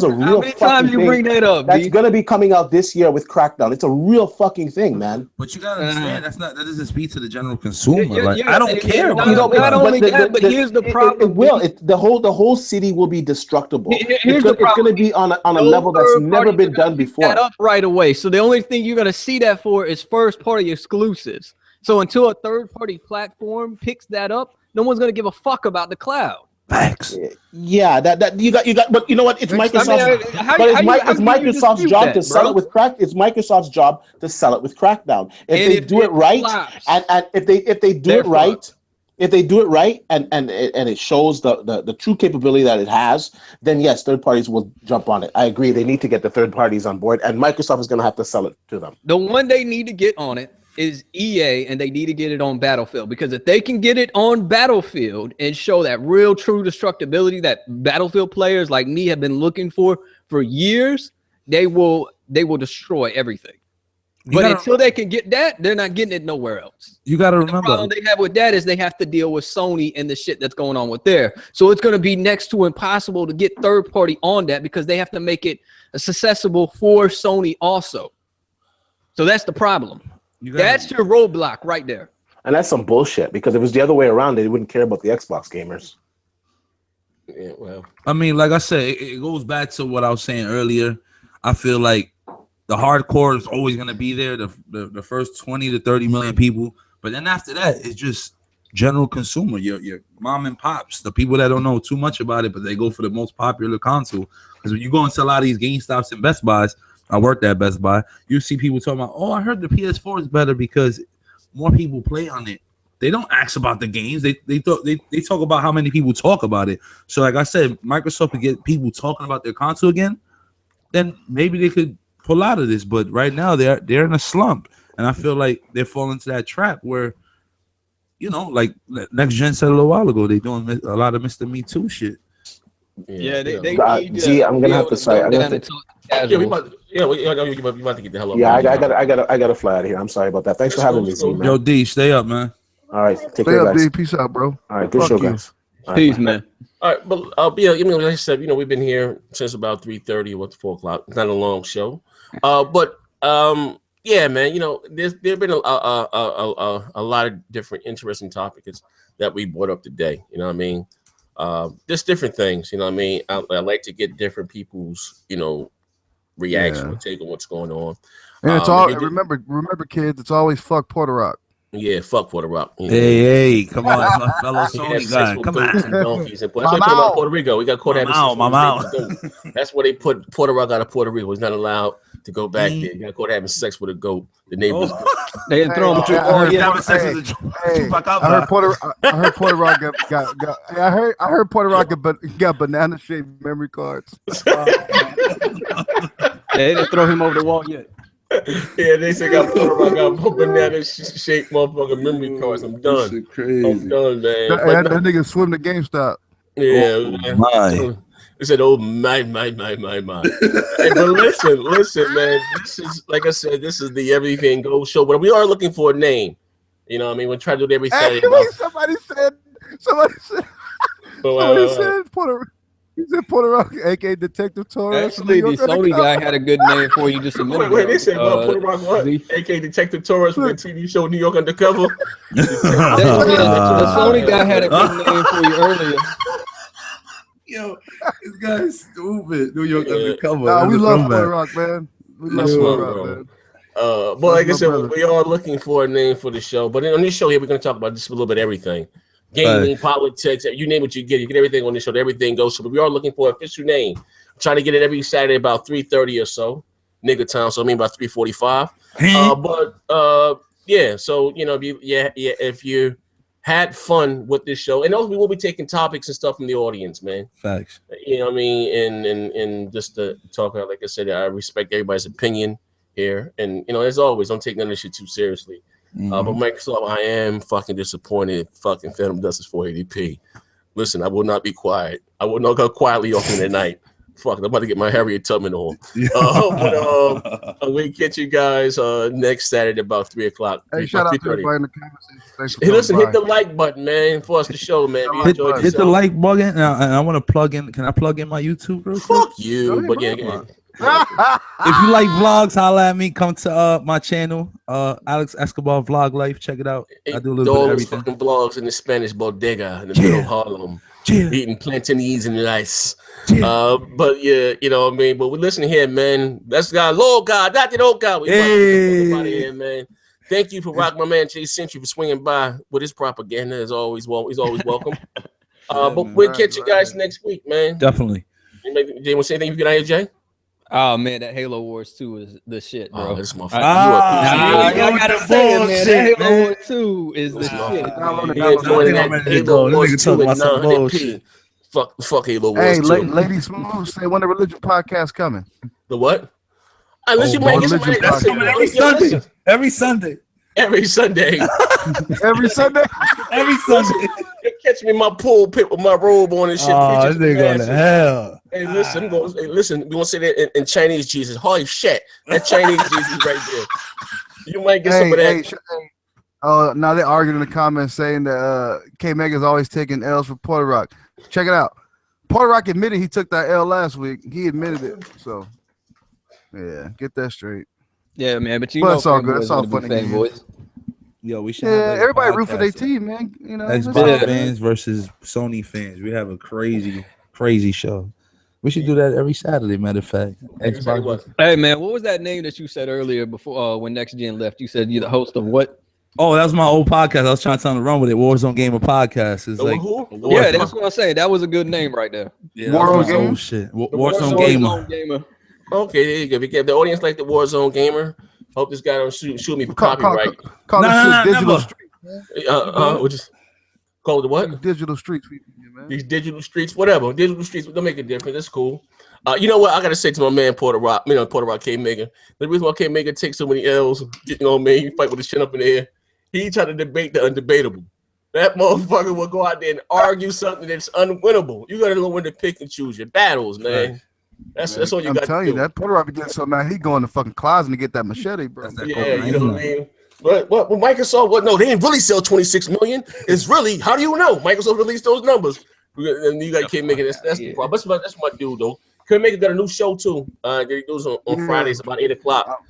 a How real many times fucking you thing. bring that up, That's B? gonna be coming out this year with Crackdown. It's a real fucking thing, man. But you gotta understand that doesn't speak to the general consumer. Yeah, Like, yeah, I don't care. not- You know, not only but that, but here's the problem. It will. The whole city will be destructible. Here's the problem. It's gonna be on a No level that's third never party been is gonna done pick before. That up right away. So the only thing you're gonna see that for is first party exclusives. So until a third party platform picks that up, no one's gonna give a fuck about the cloud. Facts. Yeah, that you got. But you know what? It's Microsoft's. how But can you it's Microsoft's dispute job that, to sell bro? it with crack. It's Microsoft's job to sell it with Crackdown. If they do it right, flops, and if they do they're it right, fucked. if they do it right, and it shows the true capability that it has, then yes, third parties will jump on it. I agree. They need to get the third parties on board, and Microsoft is going to have to sell it to them. The one they need to get on it is EA, and they need to get it on Battlefield, because if they can get it on Battlefield and show that real true destructibility that Battlefield players like me have been looking for years, they will destroy everything. But until they can get that, they're not getting it nowhere else. You gotta The remember. problem they have with that is they have to deal with Sony and the shit that's going on with there. So it's going to be next to impossible to get third party on that, because they have to make it accessible for Sony also. So that's the problem. That's your roadblock right there. And that's some bullshit, because if it was the other way around, they wouldn't care about the Xbox gamers. Yeah, well, I mean, like I said, it goes back to what I was saying earlier. I feel like the hardcore is always going to be there, the first 20 to 30 million people. But then after that, it's just general consumer, your mom and pops, the people that don't know too much about it, but they go for the most popular console. Because when you go into a lot of these GameStops and Best Buys, I worked at Best Buy, you see people talking about, oh, I heard the PS4 is better because more people play on it. They don't ask about the games. They talk about how many people talk about it. So like I said, Microsoft could get people talking about their console again, then maybe they could pull out of this. But right now they're in a slump, and I feel like they're falling into that trap where, you know, like Next Gen said a little while ago, they're doing a lot of Mr. Me Too shit. Yeah, they need Gee, I'm gonna have to say, we about to get the hell up. Yeah, I gotta fly out of here. I'm sorry about that. Thanks for having me, Z, man. Yo, D, stay up, man. All right, take Stay care, up, guys. D. Peace out, bro. All right, good Fuck show, you. guys. All right, Peace, bye. man. All right, but like I said, we've been here since about 3:30 or 4 o'clock. It's not a long show, but yeah, man. There's been a lot of different interesting topics that we brought up today. You know what I mean? Just different things. You know what I mean? I like to get different people's, reaction or take on what's going on. And it's all he did- remember, kids. It's always fuck Puerto Rock. Yeah, fuck Puerto Rock. Hey, come on, that's my fellow He had Sony sex guy. with Come goats on. and donkeys and that's what they put about Puerto Rico. We got caught having sex with Mama. a goat. That's where they put Puerto Rock out of Puerto Rico. He's not allowed to go back there. You got caught having sex with a goat. The neighbors. They didn't throw him. Hey, I heard- Having sex hey, with the hey, Chupacabra. I heard Puerto Rock I heard Puerto Rock got banana shaped memory cards. They didn't throw him over the wall yet. Yeah, they say got Puerto Rock got banana shaped motherfucking memory cards. I'm done. Shit crazy. I'm done, man. That, But that nigga swim to GameStop. yeah, man. My. They said, "Oh my." Hey, but listen, man. This is like I said. This is the Everything Goes show, but we are looking for a name. You know what I mean? We're trying to do it every Saturday. Hey, wait, somebody said Puerto Rock, aka Detective Torres. Actually, the Sony guy had a good name for you just a minute Wait, ago. they said Puerto Rock what? Z. AK Detective Torres from the TV show New York Undercover. The Sony guy had a good name for you earlier. Yo, this guy's stupid. New York Yeah. Undercover. Nah, we That's a love throwback. Puerto Rock, man. We love That's Puerto my Rock, bro. man. But like I That's my said, brother. we are looking for a name for the show. But on this show here, we're going to talk about just a little bit of everything. Gaming, politics, you name what you get. You get everything on this show. Everything goes. So we are looking for an official name. I'm trying to get it every Saturday about 3:30 or so. Nigga time. So I mean about 3:45. Yeah. So, if you had fun with this show, and also we will be taking topics and stuff from the audience, man. Facts. You know what I mean? And just to talk about, like I said, I respect everybody's opinion here. And, as always, don't take none of this shit too seriously. But Microsoft, I am fucking disappointed. Fucking Phantom Dust is 480p. Listen, I will not be quiet. I will not go quietly off in the night. Fuck, I'm about to get my Harriet Tubman on. We catch you guys next Saturday about 3 o'clock. Hey, shout out to 3:30. everybody in the comments. Thanks for Hey, listen, coming hit the by. like button, man, for us to show, man. If you Hit- enjoyed Hit the yourself. like button. And I want to plug in. Can I plug in my YouTube real quick? Fuck you. Go ahead, But bro. yeah. If you like vlogs, holla at me. Come to my channel, Alex Escobar Vlog Life. Check it out. I do a little bit all of those everything. fucking vlogs in the Spanish bodega in the middle of Harlem, Yeah. eating plantains and rice. Yeah. But yeah, you know what I mean. But we listen here, man. That's God, Lord God, not the old God. We Hey. about here, man. Thank you for rocking my man Jay Century for swinging by with his propaganda. As always, he's always welcome. But man. we'll catch you guys next week, man. Definitely. Jay, want to say anything you get out here, Jay? Oh man, that Halo Wars 2 is the shit, bro. Oh, this is my Ah, you a I gotta say it, man. That bullshit, Halo man. Wars 2 is the This shit. Download it, He download it. enjoying I'm that ready to Halo go. This Wars nigga 2 talking and about some 900p. bullshit. Fuck Halo Hey, Wars 2. Lady Smooth, say when the religion podcast coming. The what? Unless you might get somebody religion that's podcast. Every Sunday. Every Sunday. Every Sunday. Every Sunday. Every Sunday. You catch me in my pool pit with my robe on and shit. Oh, preaching this nigga going to some hell. Hey, listen, we gonna say that in Chinese Jesus. Holy shit, that Chinese Jesus right there. You might get some of that. Now they're arguing in the comments saying that K Mega's always taking L's for Puerto Rock. Check it out. Puerto Rock admitted he took that L last week. He admitted it. So yeah, get that straight. Yeah, man. But But it's all good. It's all fun and games. fanboys. Yo, we should Yeah, have everybody root for their team, man. You know, it's all Xbox good. fans versus Sony fans. We have a crazy show. We should do that every Saturday, matter of fact. Xbox. Hey, man, what was that name that you said earlier before when Next Gen left? You said you're the host of what? Oh, that was my old podcast. I was trying to tell him to run with it. Warzone Gamer Podcast. It's like Who? Yeah, that's what I'm saying. That was a good name right there. yeah, Warzone that's my Gamer? old shit. Warzone Warzone Gamer. Warzone Gamer. Okay, there you go. If the audience like the Warzone gamer, hope this guy don't shoot me for copyright. Call No, this no, shit no, digital never. street. We'll just call it the what? Digital streets, man. These digital streets, whatever. Digital streets don't make a difference. That's cool. You know what? I gotta say to my man Puerto Rock, Puerto Rock K Mega. The reason why K Mega takes so many L's, getting on me, he fight with his chin up in the air. He tried to debate the undebatable. That motherfucker will go out there and argue something that's unwinnable. You gotta know when to pick and choose your battles, man. That's all you I'm got telling to you, do. that Puerto Rock be getting so mad. He go in the fucking closet and get that machete, bro. Yeah, you know what I mean. But Microsoft, no, they didn't really sell 26 million. It's really, how do you know? Microsoft released those numbers. And you got K Mega. That's the problem. That's my dude though. K Mega got a new show too. They do it on Fridays about 8 o'clock.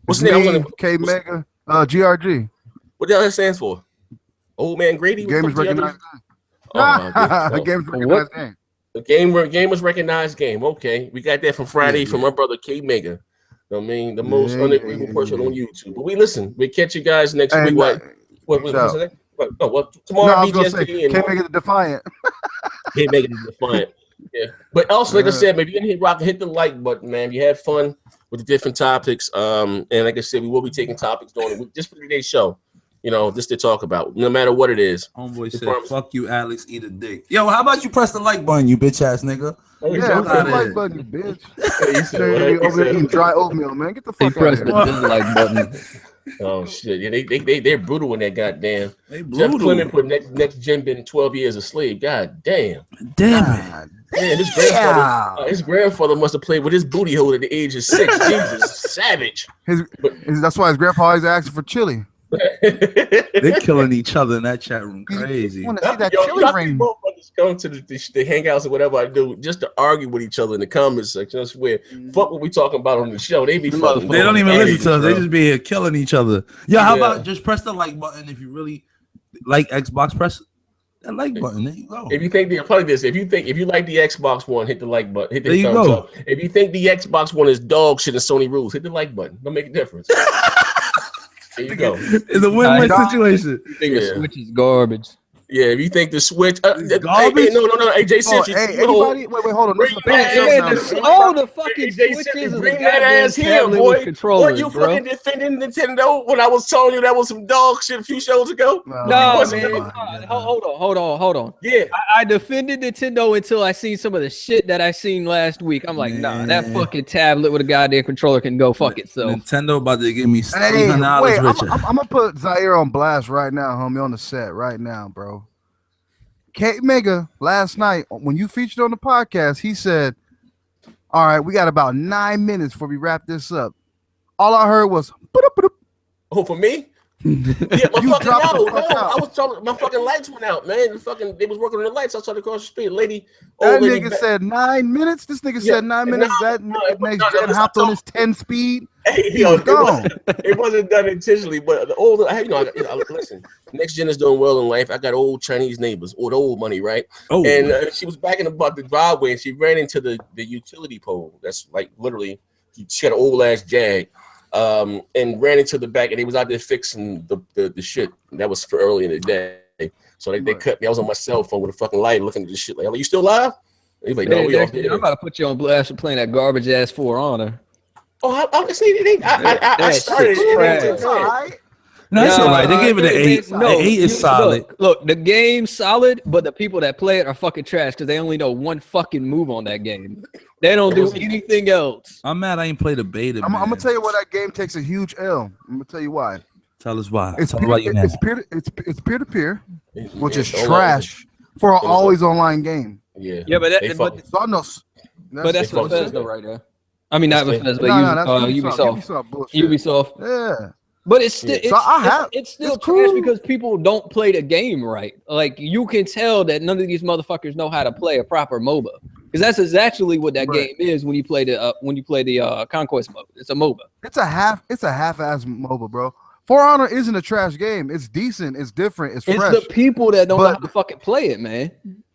What's the name? K Mega, GRG. What the hell that stands for? Old Man Grady? What Gamers the fuck recognize. Oh, Games recognized game. the game was recognized game. Okay, we got that from Friday from my brother K Mega. I mean, the most unagreeable person on YouTube. But we catch you guys next Hey, week. no, What's that? Well, No, tomorrow I was gonna say, BGSP and can't make it defiant. Can't make it defiant. Yeah, but also like I said, maybe you can hit the like button, man. You had fun with the different topics. And like I said, we will be taking topics during the week just for today's show. You know, just to talk about, no matter what it is. Homeboy said, promise. "Fuck you, Alex. Eat a dick." Yo, how about you press the like button, you bitch ass nigga? Yeah, out press the of like here. button, you bitch. He said, You're what? He over there said- eating dry oatmeal, man. Get the He fuck out of pressed the here. dislike button. Oh shit! Yeah, they're brutal in that goddamn. They Jeff brutal. Clement put next gen been 12 years a slave. God damn. Damn God. Man, his grandfather must have played with his booty hole at the age of 6. Jesus, savage. That's why his grandpa always asking for chili. it. They're killing each other in that chat room. Crazy. Want to see that Yo, chili y'all ring? motherfuckers come to the hangouts or whatever I do just to argue with each other in the comment section. I swear, fuck what we talking about on the show. They be fucking. They don't even angry, listen to us. bro. They just be here killing each other. Yo, how Yeah. about just press the like button if you really like Xbox? Press that like button. There you go. If you think probably this, if you like the Xbox One, hit the like button. Hit There the you thumbs go. up. If you think the Xbox One is dog shit and Sony rules, hit the like button. Don't make a difference. There you go. It's a win-win Dog. situation. You think Yeah. the Switch is garbage? Yeah, if you think the Switch, It's garbage? hey, no, hey, Jay Oh, Cinch, hey, anybody? Wait, hold on. This is the Bring podcast that now. ass- all the fucking Jay Switches Cinch, is a bring that goddamn ass here, tablet boy. with controllers, What you bro. fucking defending Nintendo when I was telling you that was some dog shit a few shows ago? Oh, No, wasn't man. my no, hold on. Yeah, I defended Nintendo until I seen some of the shit that I seen last week. I'm like, nah, that Man. fucking tablet with a goddamn controller can go fuck itself. Nintendo about to give me Hey, $300 wait, richer. I'm gonna put Zaire on blast right now, homie, on the set right now, bro. K Mega last night when you featured on the podcast, he said, "All right, we got about 9 minutes before we wrap this up." All I heard was, "Ba-da-ba-da." oh for me. Yeah, my You fucking dropped the no, fuck out. I was telling my fucking lights went out, man. They was working on the lights outside across the street. That Old lady nigga back- said 9 minutes. This nigga Yeah, said 9 no, minutes. That no, next no, gen no, hopped no, on his 10 speed. Hey, He yo, was gone. it wasn't done intentionally, but the older, listen, next gen is doing well in life. I got old Chinese neighbors, or the old money, right? Oh, And she was backing about the driveway, and she ran into the utility pole. That's like literally, she had an old ass Jag, and ran into the back, and they was out there fixing the shit. That was for early in the day, so they cut me. I was on my cell phone with a fucking light, looking at this shit. Like, are you still alive? He's like, no, Hey, we off Dexter, there. I'm about to put you on blast for playing that garbage ass For Honor. Oh, I started shit's it. trash. It ain't All bad. right. no, that's Nah, all right. They gave it an 8. No, The 8 is solid. Look, the game's solid, but the people that play it are fucking trash because they only know one fucking move on that game. They don't do anything else. I'm mad I ain't played the beta. I'm man. gonna tell you why that game takes a huge L. I'm gonna tell you why. Tell us why. It's Tell us why you mad. it's peer to peer, which is Online. trash for an always online game. Yeah, Yeah, but They fucking- So I know. But that's They fuck Bethesda with right there. I mean, not That's Bethesda, no, but that's Ubisoft. Ubisoft bullshit. Ubisoft. Yeah. But it's still, Yeah. it's, So I have- it's still it's trash cool. because people don't play the game right. Like you can tell that none of these motherfuckers know how to play a proper MOBA. Because that's exactly what that Right. game is when you play the Conquest mode. It's a MOBA. It's a half-ass MOBA, bro. For Honor isn't a trash game. It's decent. It's different. It's It's fresh. the people that don't know But- how to fucking play it, man.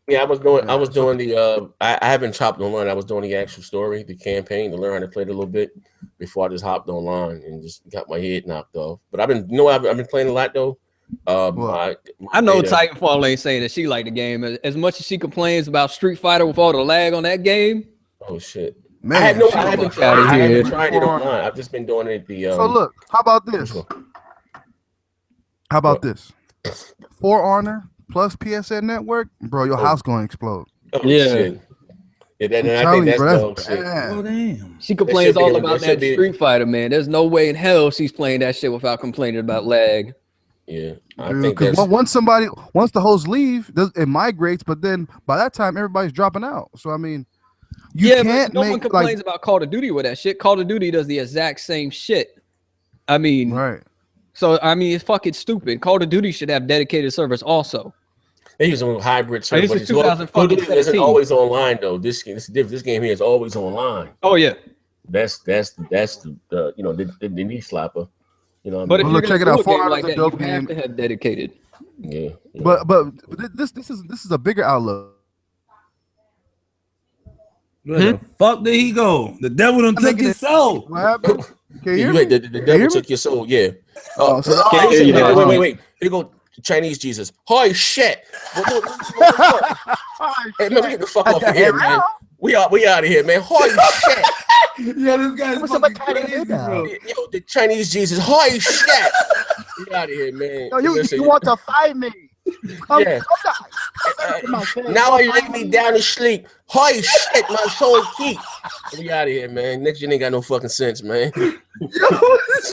Yeah, I was doing the I haven't chopped online. I was doing the actual story, the campaign to learn how to play it a little bit before I just hopped online and just got my head knocked off. But I've been playing a lot though. What? I know data- Titanfall ain't saying that she liked the game as much as she complains about Street Fighter with all the lag on that game. Oh shit. Man, I shit. haven't fuck outta tried here. it online. I've just been doing it So look, how about this? How about this? For Honor plus PSN Network, bro, your house gonna explode. Oh, Yeah. shit. Yeah, that, I'm I telling think you, that's bro, dog that's shit. bad. Oh damn. She complains should be all in- about that should that be- Street Fighter, man. There's no way in hell she's playing that shit without complaining about lag. Yeah, I Dude, think 'cause that's once the hosts leave, it migrates, but then by that time everybody's dropping out. So I mean, you Yeah, can't but no one make complains like about Call of Duty with that shit. Call of Duty does the exact same shit. I mean, right. so I mean, it's fucking stupid. Call of Duty should have dedicated servers also. they use a hybrid Hey, this server. is Call of Duty 2017. isn't always online though. This different. This game here is always online. Oh yeah, That's the knee slapper. You know what I but mean? if Well, you're look, check gonna it do out. a game Fortnite's like a that, dope you have game. to have dedicated. Yeah. But this is a bigger outlook. Where the fuck did he go? The devil done took his soul. What happened? Can you hear me? The Can you devil hear took me? your soul. Yeah. Oh, so- Can you hear say- you now. wait. Here go Chinese Jesus. Holy shit! What the fuck? Hey, man, we get the fuck off of here, man. We out of here, man. Holy shit! Yeah, this guy's What's fucking up with Chinese crazy, now? bro. Yo, the Chinese Jesus. Holy shit! We out of here, man. Yo, you Listen, want to fight me? Come, Yeah. come down. now I lay me down to sleep. Holy shit, my soul keep. We out of here, man. Next year ain't got no fucking sense, man. Yo, this